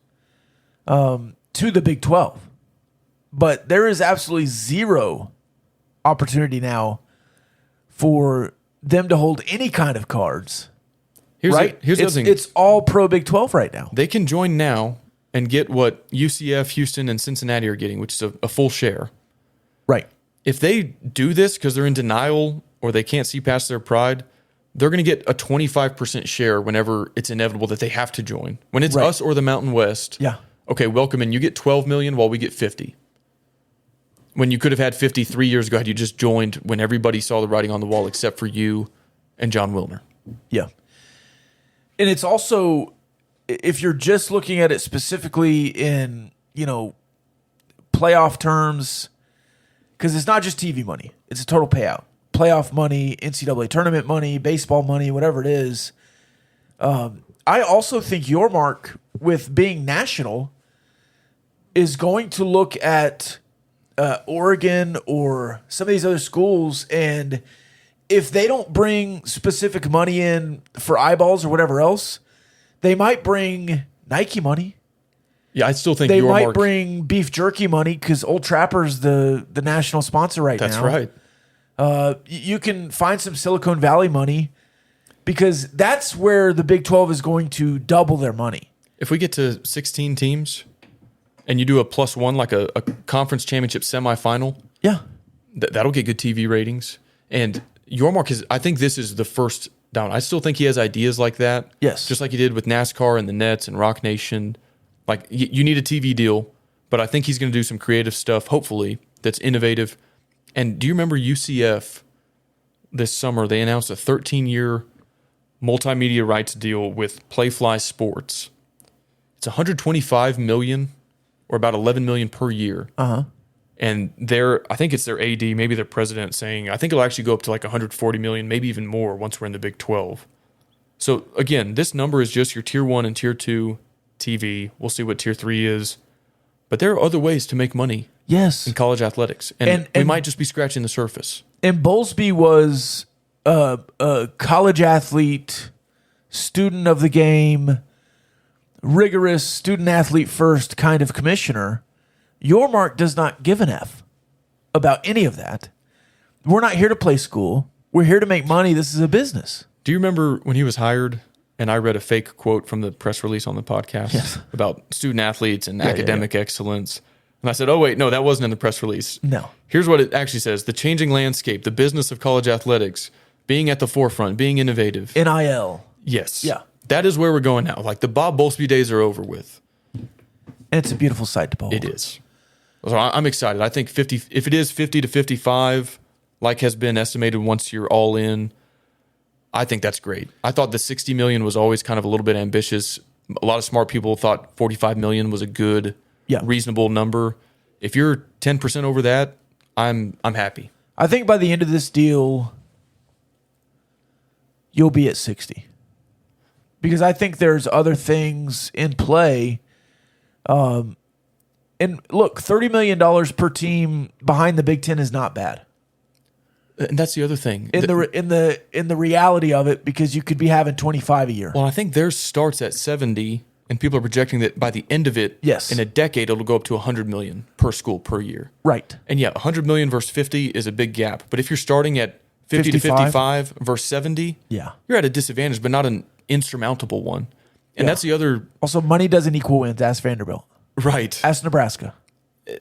to the Big 12. But there is absolutely zero opportunity now for them to hold any kind of cards. Here's right? Here's the other thing. It's all pro Big 12 right now. They can join now and get what UCF, Houston, and Cincinnati are getting, which is a full share. Right. If they do this because they're in denial or they can't see past their pride, they're going to get a 25% share whenever it's inevitable that they have to join. When it's us or the Mountain West, Yeah. okay, welcome in. You get 12 million while we get 50. When you could have had 50 3 years ago had you just joined when everybody saw the writing on the wall except for you and John Wilner. Yeah. And it's also, if you're just looking at it specifically in, playoff terms, because it's not just TV money, it's a total payout. Playoff money, NCAA tournament money, baseball money, whatever it is. I also think your mark with being national is going to look at Oregon or some of these other schools, and if they don't bring specific money in for eyeballs or whatever else, they might bring Nike money. Yeah, I still think They your might mark, bring beef jerky money because Old Trapper's the national sponsor right now. That's right. You can find some Silicon Valley money because that's where the Big 12 is going to double their money. If we get to 16 teams and you do a +1, like a conference championship semifinal, Yeah. that'll get good TV ratings. And your mark is, I think this is the first down. I still think he has ideas like that. Yes. Just like he did with NASCAR and the Nets and Rock Nation. Like you need a TV deal, but I think he's going to do some creative stuff, hopefully, that's innovative. And do you remember UCF this summer? They announced a 13-year multimedia rights deal with Playfly Sports. It's $125 million or about $11 million per year. And I think it's their AD, maybe their president, saying I think it'll actually go up to like $140 million, maybe even more once we're in the Big 12. So again, this number is just your Tier 1 and Tier 2 TV. We'll see what Tier 3 is. But there are other ways to make money Yes. in college athletics. And we might just be scratching the surface. And Bowlesby was a college athlete, student of the game, rigorous student athlete first kind of commissioner. Your Mark does not give an F about any of that. We're not here to play school. We're here to make money. This is a business. Do you remember when he was hired and I read a fake quote from the press release on the podcast Yes. about student athletes and academic excellence? And I said, oh, wait, no, that wasn't in the press release. No. Here's what it actually says. The changing landscape, the business of college athletics, being at the forefront, being innovative. NIL. Yes. Yeah. That is where we're going now. Like the Bob Bowlesby days are over with. And it's a beautiful sight to behold. It is. So I'm excited. I think if it is 50 to 55, like has been estimated once you're all in, I think that's great. I thought the 60 million was always kind of a little bit ambitious. A lot of smart people thought 45 million was a good, reasonable number. If you're 10% over that, I'm happy. I think by the end of this deal, you'll be at 60. Because I think there's other things in play. And look, $30 million per team behind the Big Ten is not bad. And that's the other thing. In the reality of it, because you could be having 25 a year. Well, I think theirs starts at 70, and people are projecting that by the end of it, in a decade, it'll go up to 100 million per school per year. Right. And 100 million versus 50 is a big gap. But if you're starting at 50 to 55 versus 70, you're at a disadvantage, but not an insurmountable one. And that's the other. Also, money doesn't equal wins. Ask Vanderbilt. Right. Ask Nebraska.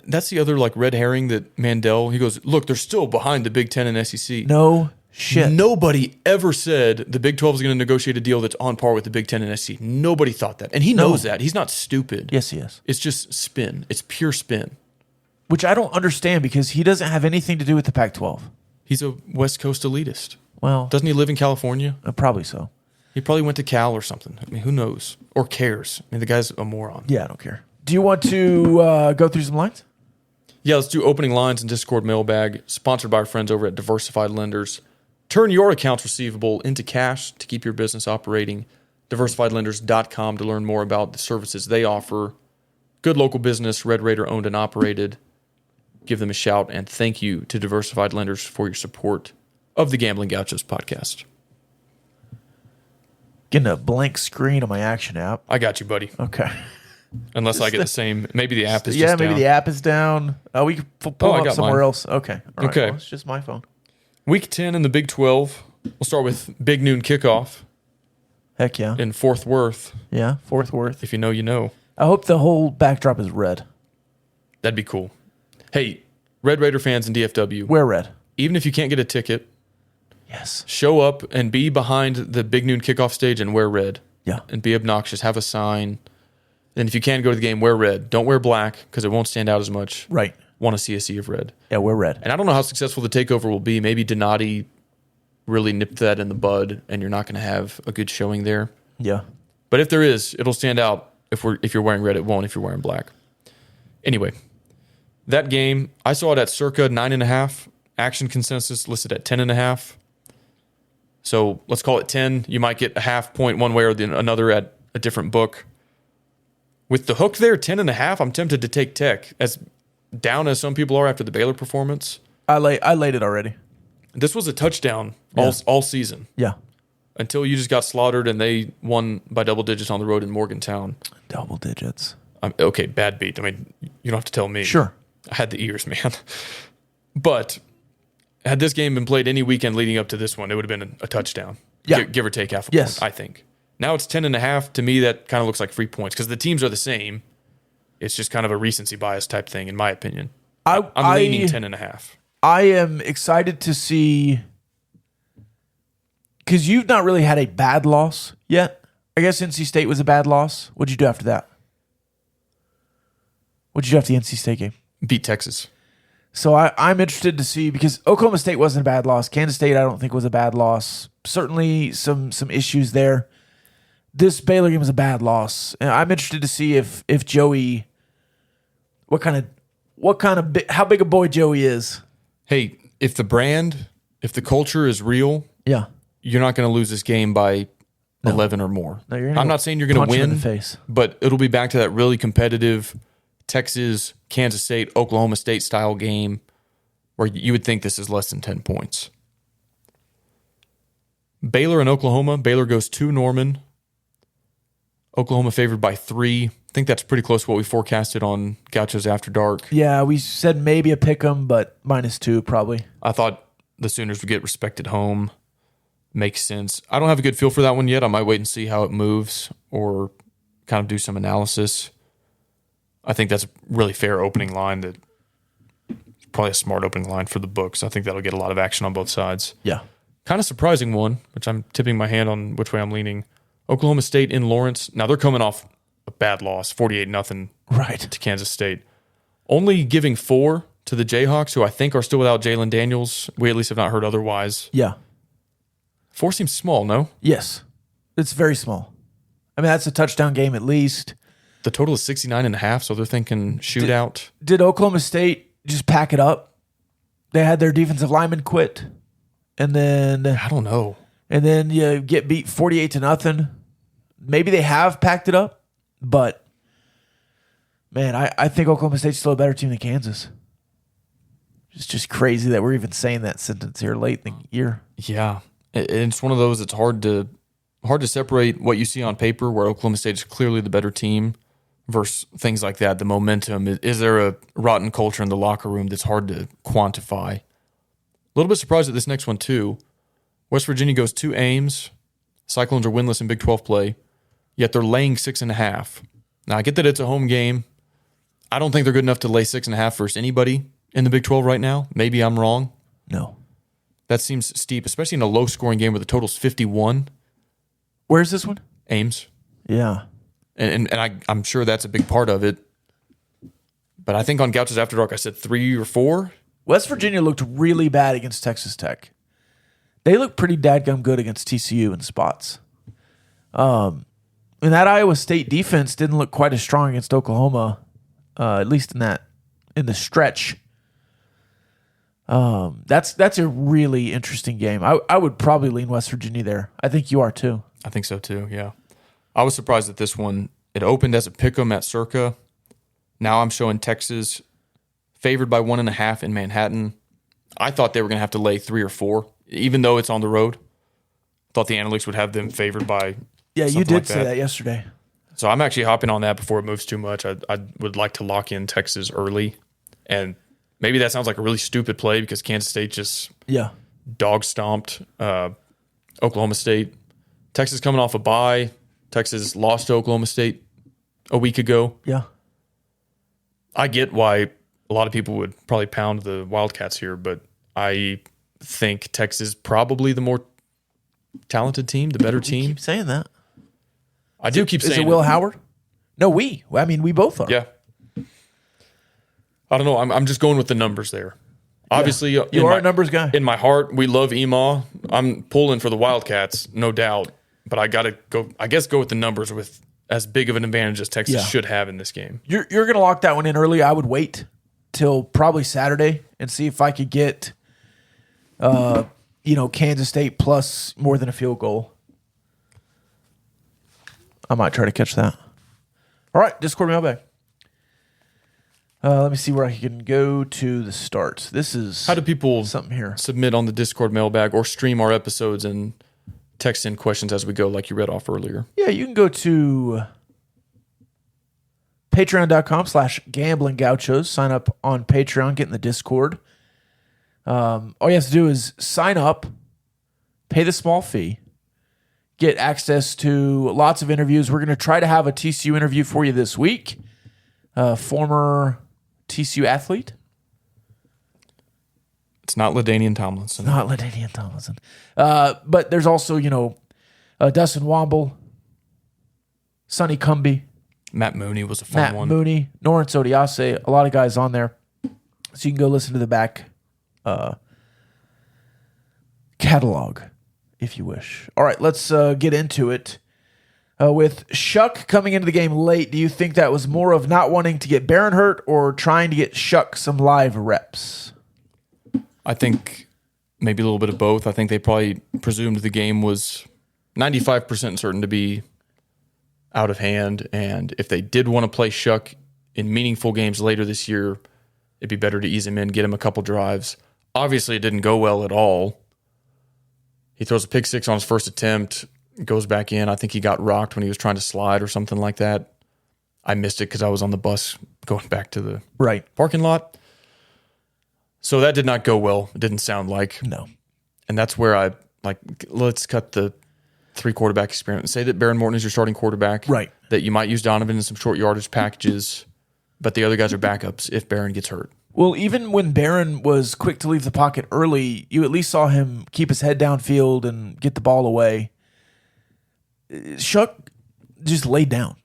That's the other like red herring that Mandel, he goes, look, they're still behind the Big Ten and SEC. No shit. Nobody ever said the Big 12 is going to negotiate a deal that's on par with the Big Ten and SEC. Nobody thought that. And he knows that. He's not stupid. Yes, he is. It's just spin. It's pure spin. Which I don't understand because he doesn't have anything to do with the Pac-12. He's a West Coast elitist. Well, doesn't he live in California? Probably so. He probably went to Cal or something. I mean, who knows? Or cares? I mean, the guy's a moron. Yeah, I don't care. Do you want to go through some lines? Yeah, let's do opening lines and Discord mailbag, sponsored by our friends over at Diversified Lenders. Turn your accounts receivable into cash to keep your business operating. DiversifiedLenders.com to learn more about the services they offer. Good local business, Red Raider owned and operated. Give them a shout, and thank you to Diversified Lenders for your support of the Gambling Gauchos podcast. Getting a blank screen on my Action app. I got you, buddy. Okay. Unless I get the same. Maybe the app is just down. maybe the app is down. We can pull I up got somewhere mine. else. Okay. All right. Okay. Well, it's just my phone. Week 10 in the Big 12. We'll start with Big Noon Kickoff Heck yeah. in Fort Worth. Yeah, Fort Worth. If you know, you know. I hope the whole backdrop is red. That'd be cool. Hey, Red Raider fans in DFW. Wear red. Even if you can't get a ticket, Yes. show up and be behind the Big Noon Kickoff stage and wear red. Yeah. And be obnoxious. Have a sign. And if you can go to the game, wear red. Don't wear black because it won't stand out as much. Right. Want to see a sea of red. Yeah, wear red. And I don't know how successful the takeover will be. Maybe Donati really nipped that in the bud, and you're not going to have a good showing there. Yeah. But if there is, it'll stand out. If you're wearing red, it won't if you're wearing black. Anyway, that game, I saw it at circa 9.5. Action consensus listed at 10.5. So let's call it 10. You might get a half point one way or another at a different book. With the hook there, 10.5, I'm tempted to take Tech. As down as some people are after the Baylor performance. I laid it already. This was a touchdown Yeah. all season. Yeah. Until you just got slaughtered and they won by double digits on the road in Morgantown. Double digits. Okay, bad beat. I mean, you don't have to tell me. Sure. I had the ears, man. But had this game been played any weekend leading up to this one, it would have been a touchdown. Yeah. Give or take half a Yes. point, I think. Now it's 10.5. To me, that kind of looks like 3 points because the teams are the same. It's just kind of a recency bias type thing, in my opinion. I'm leaning 10.5. I am excited to see, because you've not really had a bad loss yet. I guess NC State was a bad loss. What'd you do after that? What'd you do after the NC State game? Beat Texas. So I'm interested to see, because Oklahoma State wasn't a bad loss. Kansas State I don't think was a bad loss. Certainly some issues there. This Baylor game was a bad loss. And I'm interested to see if Joey, how big a boy Joey is. Hey, if the culture is real, Yeah. you're not going to lose this game by 11 or more. No, you're gonna I'm not saying you're going to punch him in win, the face. but it'll be back to that really competitive Texas, Kansas State, Oklahoma State style game where you would think this is less than 10 points. Baylor and Oklahoma. Baylor goes to Norman. Oklahoma favored by 3. I think that's pretty close to what we forecasted on Gauchos After Dark. Yeah, we said maybe a pick 'em, but -2 probably. I thought the Sooners would get respected home. Makes sense. I don't have a good feel for that one yet. I might wait and see how it moves or kind of do some analysis. I think that's a really fair opening line. That probably a smart opening line for the books. I think that'll get a lot of action on both sides. Yeah. Kind of surprising one, which I'm tipping my hand on which way I'm leaning. Oklahoma State in Lawrence. Now they're coming off a bad loss, 48-0 Right. to Kansas State. Only giving 4 to the Jayhawks, who I think are still without Jalen Daniels. We at least have not heard otherwise. Yeah. 4 seems small, no? Yes. It's very small. I mean, that's a touchdown game at least. The total is 69.5, so they're thinking shootout. Did Oklahoma State just pack it up? They had their defensive lineman quit, and then I don't know. you get beat 48-0. Maybe they have packed it up, but man, I think Oklahoma State's still a better team than Kansas. It's just crazy that we're even saying that sentence here late in the year. Yeah. It's one of those that's hard to separate what you see on paper, where Oklahoma State is clearly the better team, versus things like that, the momentum. Is there a rotten culture in the locker room that's hard to quantify? A little bit surprised at this next one, too. West Virginia goes to Ames. Cyclones are winless in Big 12 play, yet they're laying 6.5. Now, I get that it's a home game. I don't think they're good enough to lay 6.5 versus anybody in the Big 12 right now. Maybe I'm wrong. No. That seems steep, especially in a low-scoring game where the total's 51. Where's this one? Ames. Yeah. And I'm sure that's a big part of it. But I think on Gauchos After Dark, I said 3 or 4. West Virginia looked really bad against Texas Tech. They looked pretty dadgum good against TCU in spots. And that Iowa State defense didn't look quite as strong against Oklahoma, at least in the stretch. That's a really interesting game. I would probably lean West Virginia there. I think you are too. I think so too, yeah. I was surprised at this one. It opened as a pick'em at Circa. Now I'm showing Texas favored by 1.5 in Manhattan. I thought they were going to have to lay 3 or 4, even though it's on the road. Thought the analytics would have them favored by Yeah, you something did like say that yesterday. So I'm actually hopping on that before it moves too much. I would like to lock in Texas early. And maybe that sounds like a really stupid play because Kansas State just dog stomped Oklahoma State. Texas coming off a bye. Texas lost to Oklahoma State a week ago. Yeah. I get why a lot of people would probably pound the Wildcats here, but I think Texas is probably the more talented team, the better team. Keep saying that. I do keep saying Is it Will Howard? No, we both are. Yeah. I don't know. I'm just going with the numbers there. Obviously, you are a numbers guy. In my heart, we love Emaw. I'm pulling for the Wildcats, no doubt. But I got to go. I guess go with the numbers with as big of an advantage as Texas should have in this game. You're going to lock that one in early. I would wait till probably Saturday and see if I could get, Kansas State plus more than a field goal. I might try to catch that. All right, Discord mailbag. Let me see where I can go to the start. This is how do people something here submit on the Discord mailbag or stream our episodes and text in questions as we go, like you read off earlier? Yeah, you can go to patreon.com/gamblinggauchos. Sign up on Patreon, get in the Discord. All you have to do is sign up, pay the small fee, get access to lots of interviews. We're going to try to have a TCU interview for you this week. Former TCU athlete. It's not LaDainian Tomlinson. Not LaDainian Tomlinson. But there's also, Dustin Womble, Sonny Cumbie. Matt Mooney was a fun Matt one. Mooney, Norris Odiase, a lot of guys on there. So you can go listen to the back catalog if you wish. All right, let's get into it. With Shuck coming into the game late, do you think that was more of not wanting to get Barron hurt or trying to get Shuck some live reps? I think maybe a little bit of both. I think they probably presumed the game was 95% certain to be out of hand, and if they did want to play Shuck in meaningful games later this year, it'd be better to ease him in, get him a couple drives. Obviously, it didn't go well at all. He throws a pick six on his first attempt, goes back in. I think he got rocked when he was trying to slide or something like that. I missed it because I was on the bus going back to the parking lot. So that did not go well. It didn't sound like. No. And that's where let's cut the 3-quarterback experiment. Say that Baron Morton is your starting quarterback. Right. That you might use Donovan in some short yardage packages, but the other guys are backups if Baron gets hurt. Well, even when Barron was quick to leave the pocket early, you at least saw him keep his head downfield and get the ball away. Shuck just laid down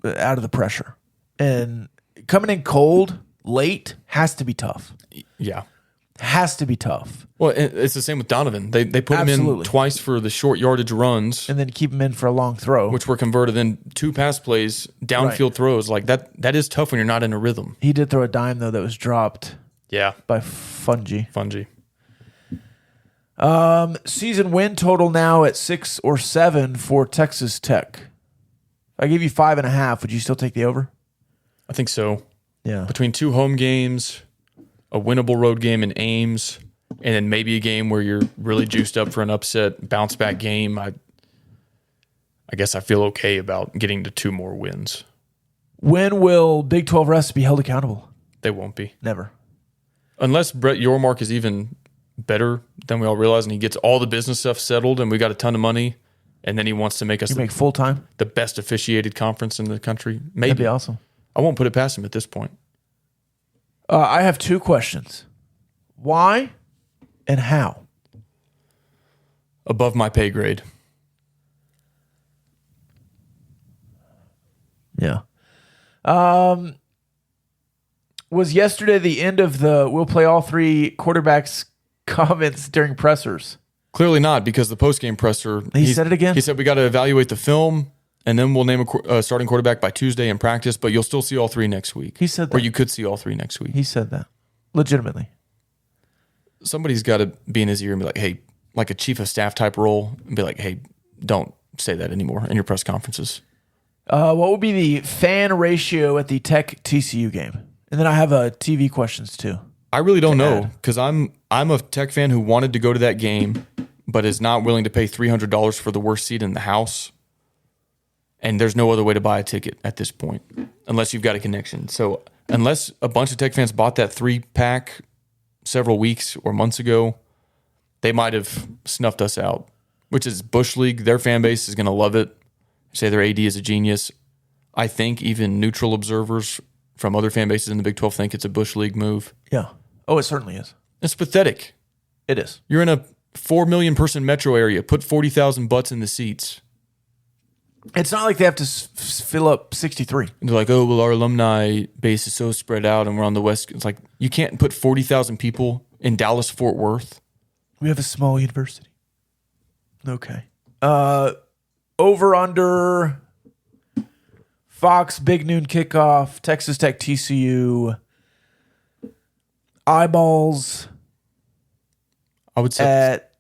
out of the pressure. And coming in cold, late, has to be tough. Yeah. Has to be tough. Well, it's the same with Donovan. They put him in twice for the short yardage runs. And then keep him in for a long throw. Which were converted in 2 pass plays, downfield throws. Like that is tough when you're not in a rhythm. He did throw a dime, though, that was dropped. Yeah. By Fungi. Season win total now at 6 or 7 for Texas Tech. If I give you 5.5, would you still take the over? I think so. Yeah. Between 2 home games, a winnable road game in Ames, and then maybe a game where you're really juiced up for an upset bounce back game, I guess I feel okay about getting to 2 more wins. When will Big 12 refs be held accountable? They won't be. Never. Unless Brett Yormark is even better than we all realize and he gets all the business stuff settled and we got a ton of money and then he wants to make us make full time the best officiated conference in the country. Maybe. That'd be awesome. I won't put it past him at this point. I have 2 questions. Why and how? Above my pay grade. Yeah. Was yesterday the end of the we'll play all 3 quarterbacks comments during pressers? Clearly not, because the postgame presser... He said it again? He said we got to evaluate the film, and then we'll name a starting quarterback by Tuesday in practice, but you'll still see all 3 next week. He said that. Or you could see all 3 next week. He said that. Legitimately. Somebody's got to be in his ear and be like, hey, like a chief of staff type role, and be like, hey, don't say that anymore in your press conferences. What would be the fan ratio at the Tech TCU game? And then I have TV questions too. I really don't know, because I'm a Tech fan who wanted to go to that game, but is not willing to pay $300 for the worst seat in the house. And there's no other way to buy a ticket at this point, unless you've got a connection. So unless a bunch of Tech fans bought that 3-pack several weeks or months ago, they might have snuffed us out, which is Bush League. Their fan base is going to love it. Say their AD is a genius. I think even neutral observers from other fan bases in the Big 12 think it's a Bush League move. Yeah. Oh, it certainly is. It's pathetic. It is. You're in a 4 million person metro area. Put 40,000 butts in the seats. It's not like they have to fill up 63. And they're like, oh, well, our alumni base is so spread out and we're on the West. It's like, you can't put 40,000 people in Dallas, Fort Worth. We have a small university. Okay. Over under Fox Big Noon kickoff, Texas Tech TCU. Eyeballs. I would set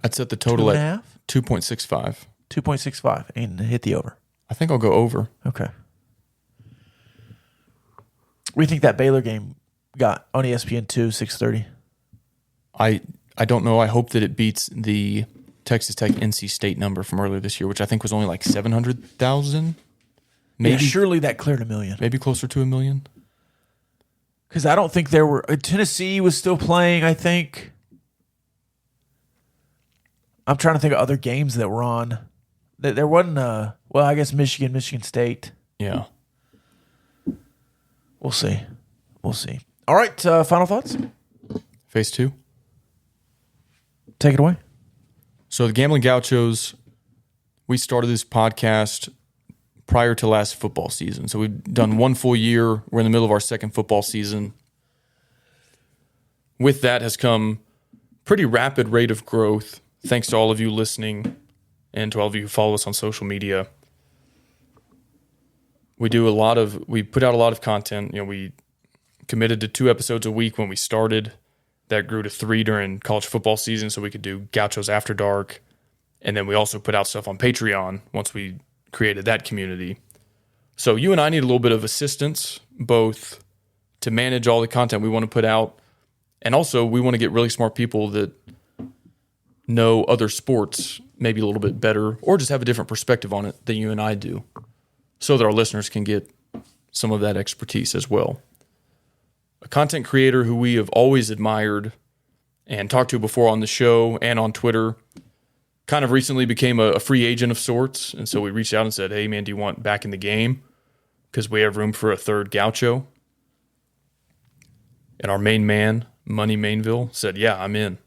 I'd set the total at 2.65. 2.65 and hit the over. I think I'll go over. Okay. What do you think that Baylor game got on ESPN 2, 6:30? I don't know. I hope that it beats the Texas Tech NC State number from earlier this year, which I think was only like 700,000. Maybe Yeah, surely that cleared 1 million. Maybe closer to 1 million. Because I don't think there were... Tennessee was still playing, I think. I'm trying to think of other games that were on. There wasn't... well, I guess Michigan State. Yeah. We'll see. All right, final thoughts? Phase 2. Take it away. So the Gambling Gauchos, we started this podcast prior to last football season. So we've done one full year. We're in the middle of our second football season. With that has come pretty rapid rate of growth, thanks to all of you listening and to all of you who follow us on social media. We put out a lot of content. We committed to 2 episodes a week when we started. That grew to 3 during college football season, so we could do Gauchos After Dark. And then we also put out stuff on Patreon once we created that community. So you and I need a little bit of assistance, both to manage all the content we want to put out, and also we want to get really smart people that know other sports maybe a little bit better, or just have a different perspective on it than you and I do, so that our listeners can get some of that expertise as well. A content creator who we have always admired and talked to before on the show and on Twitter kind of recently became a free agent of sorts. And so we reached out and said, hey, man, do you want back in the game? Because we have room for a third Gaucho. And our main man, Money Mainville, said, yeah, I'm in.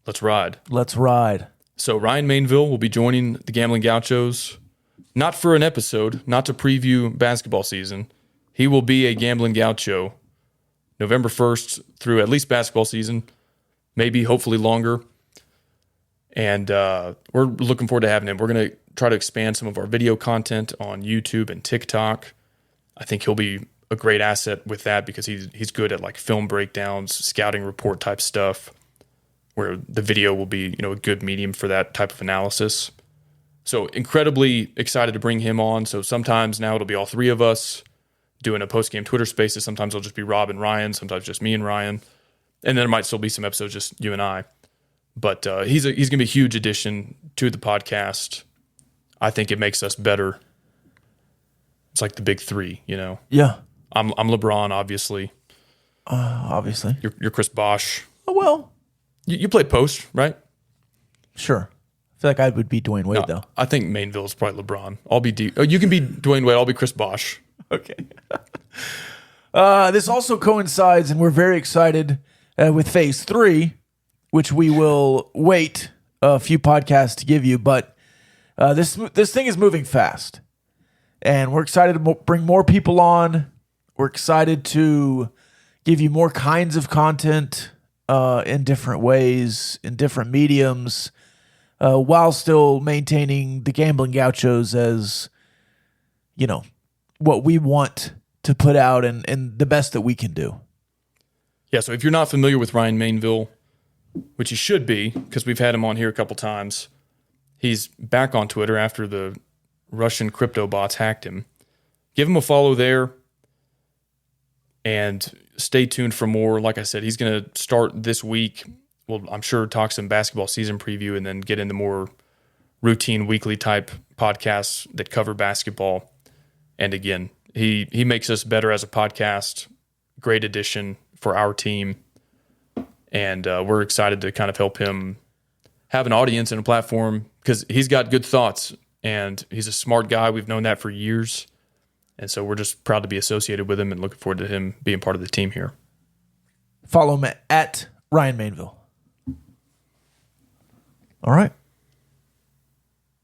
Let's ride. Let's ride. So Ryan Mainville will be joining the Gambling Gauchos, not for an episode, not to preview basketball season. He will be a Gambling Gaucho November 1st through at least basketball season, maybe hopefully longer. And we're looking forward to having him. We're going to try to expand some of our video content on YouTube and TikTok. I think he'll be a great asset with that because he's good at like film breakdowns, scouting report type stuff, where the video will be, a good medium for that type of analysis. So incredibly excited to bring him on. So sometimes now it'll be all 3 of us doing a post-game Twitter Spaces. Sometimes it'll just be Rob and Ryan. Sometimes just me and Ryan. And then there might still be some episodes just you and I. But he's going to be a huge addition to the podcast. I think it makes us better. It's like the big 3, Yeah. I'm LeBron, obviously. Obviously. You're Chris Bosh. Oh, well. You played post, right? Sure. I feel like I would be Dwayne Wade, though. I think Mainville is probably LeBron. I'll be you can be Dwayne Wade. I'll be Chris Bosh. Okay. This also coincides, and we're very excited with Phase 3, which we will wait a few podcasts to give you. But this thing is moving fast, and we're excited to bring more people on. We're excited to give you more kinds of content in different ways, in different mediums, while still maintaining the Gambling Gauchos as, what we want to put out and the best that we can do. Yeah, so if you're not familiar with Ryan Mainville, which you should be because we've had him on here a couple times, he's back on Twitter after the Russian crypto bots hacked him. Give him a follow there and stay tuned for more. Like I said, he's going to start this week. Well, I'm sure talk some basketball season preview and then get into more routine weekly type podcasts that cover basketball. And again, he makes us better as a podcast. Great addition for our team. And we're excited to kind of help him have an audience and a platform because he's got good thoughts and he's a smart guy. We've known that for years. And so we're just proud to be associated with him and looking forward to him being part of the team here. Follow him at Ryan Mainville. All right.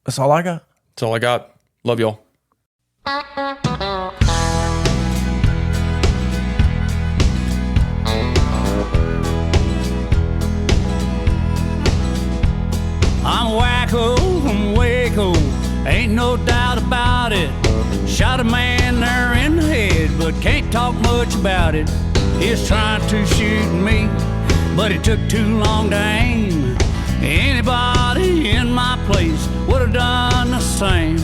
That's all I got. That's all I got. Love y'all. I'm wacko from Waco, ain't no doubt about it. Shot a man there in the head, but can't talk much about it. He's trying to shoot me, but it took too long to aim. Anybody in my place would have done the same.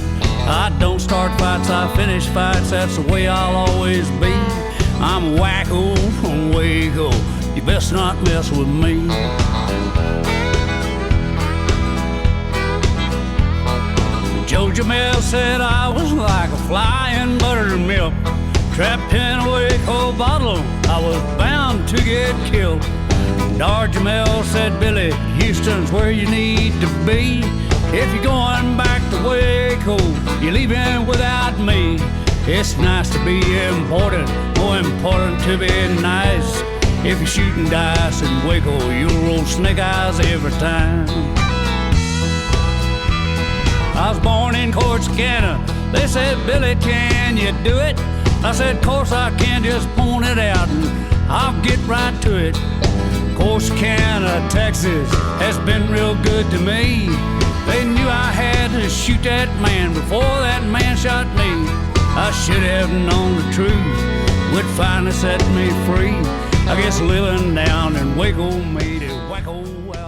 I don't start fights, I finish fights, that's the way I'll always be. I'm wacko from Waco, you best not mess with me. Joe Jamel said I was like a fly in buttermilk, trapped in a Waco bottle, I was bound to get killed. Dar Jamel said, Billy, Houston's where you need to be. If you're going back to Waco, you're leaving without me. It's nice to be important, more important to be nice. If you're shooting dice in Waco, you'll roll snake eyes every time. I was born in Corsicana. They said, Billy, can you do it? I said, course I can, just point it out and I'll get right to it. Corsicana, Texas has been real good to me. They knew I had to shoot that man before that man shot me. I should have known the truth would finally set me free. I guess living down in Waco made it wacko.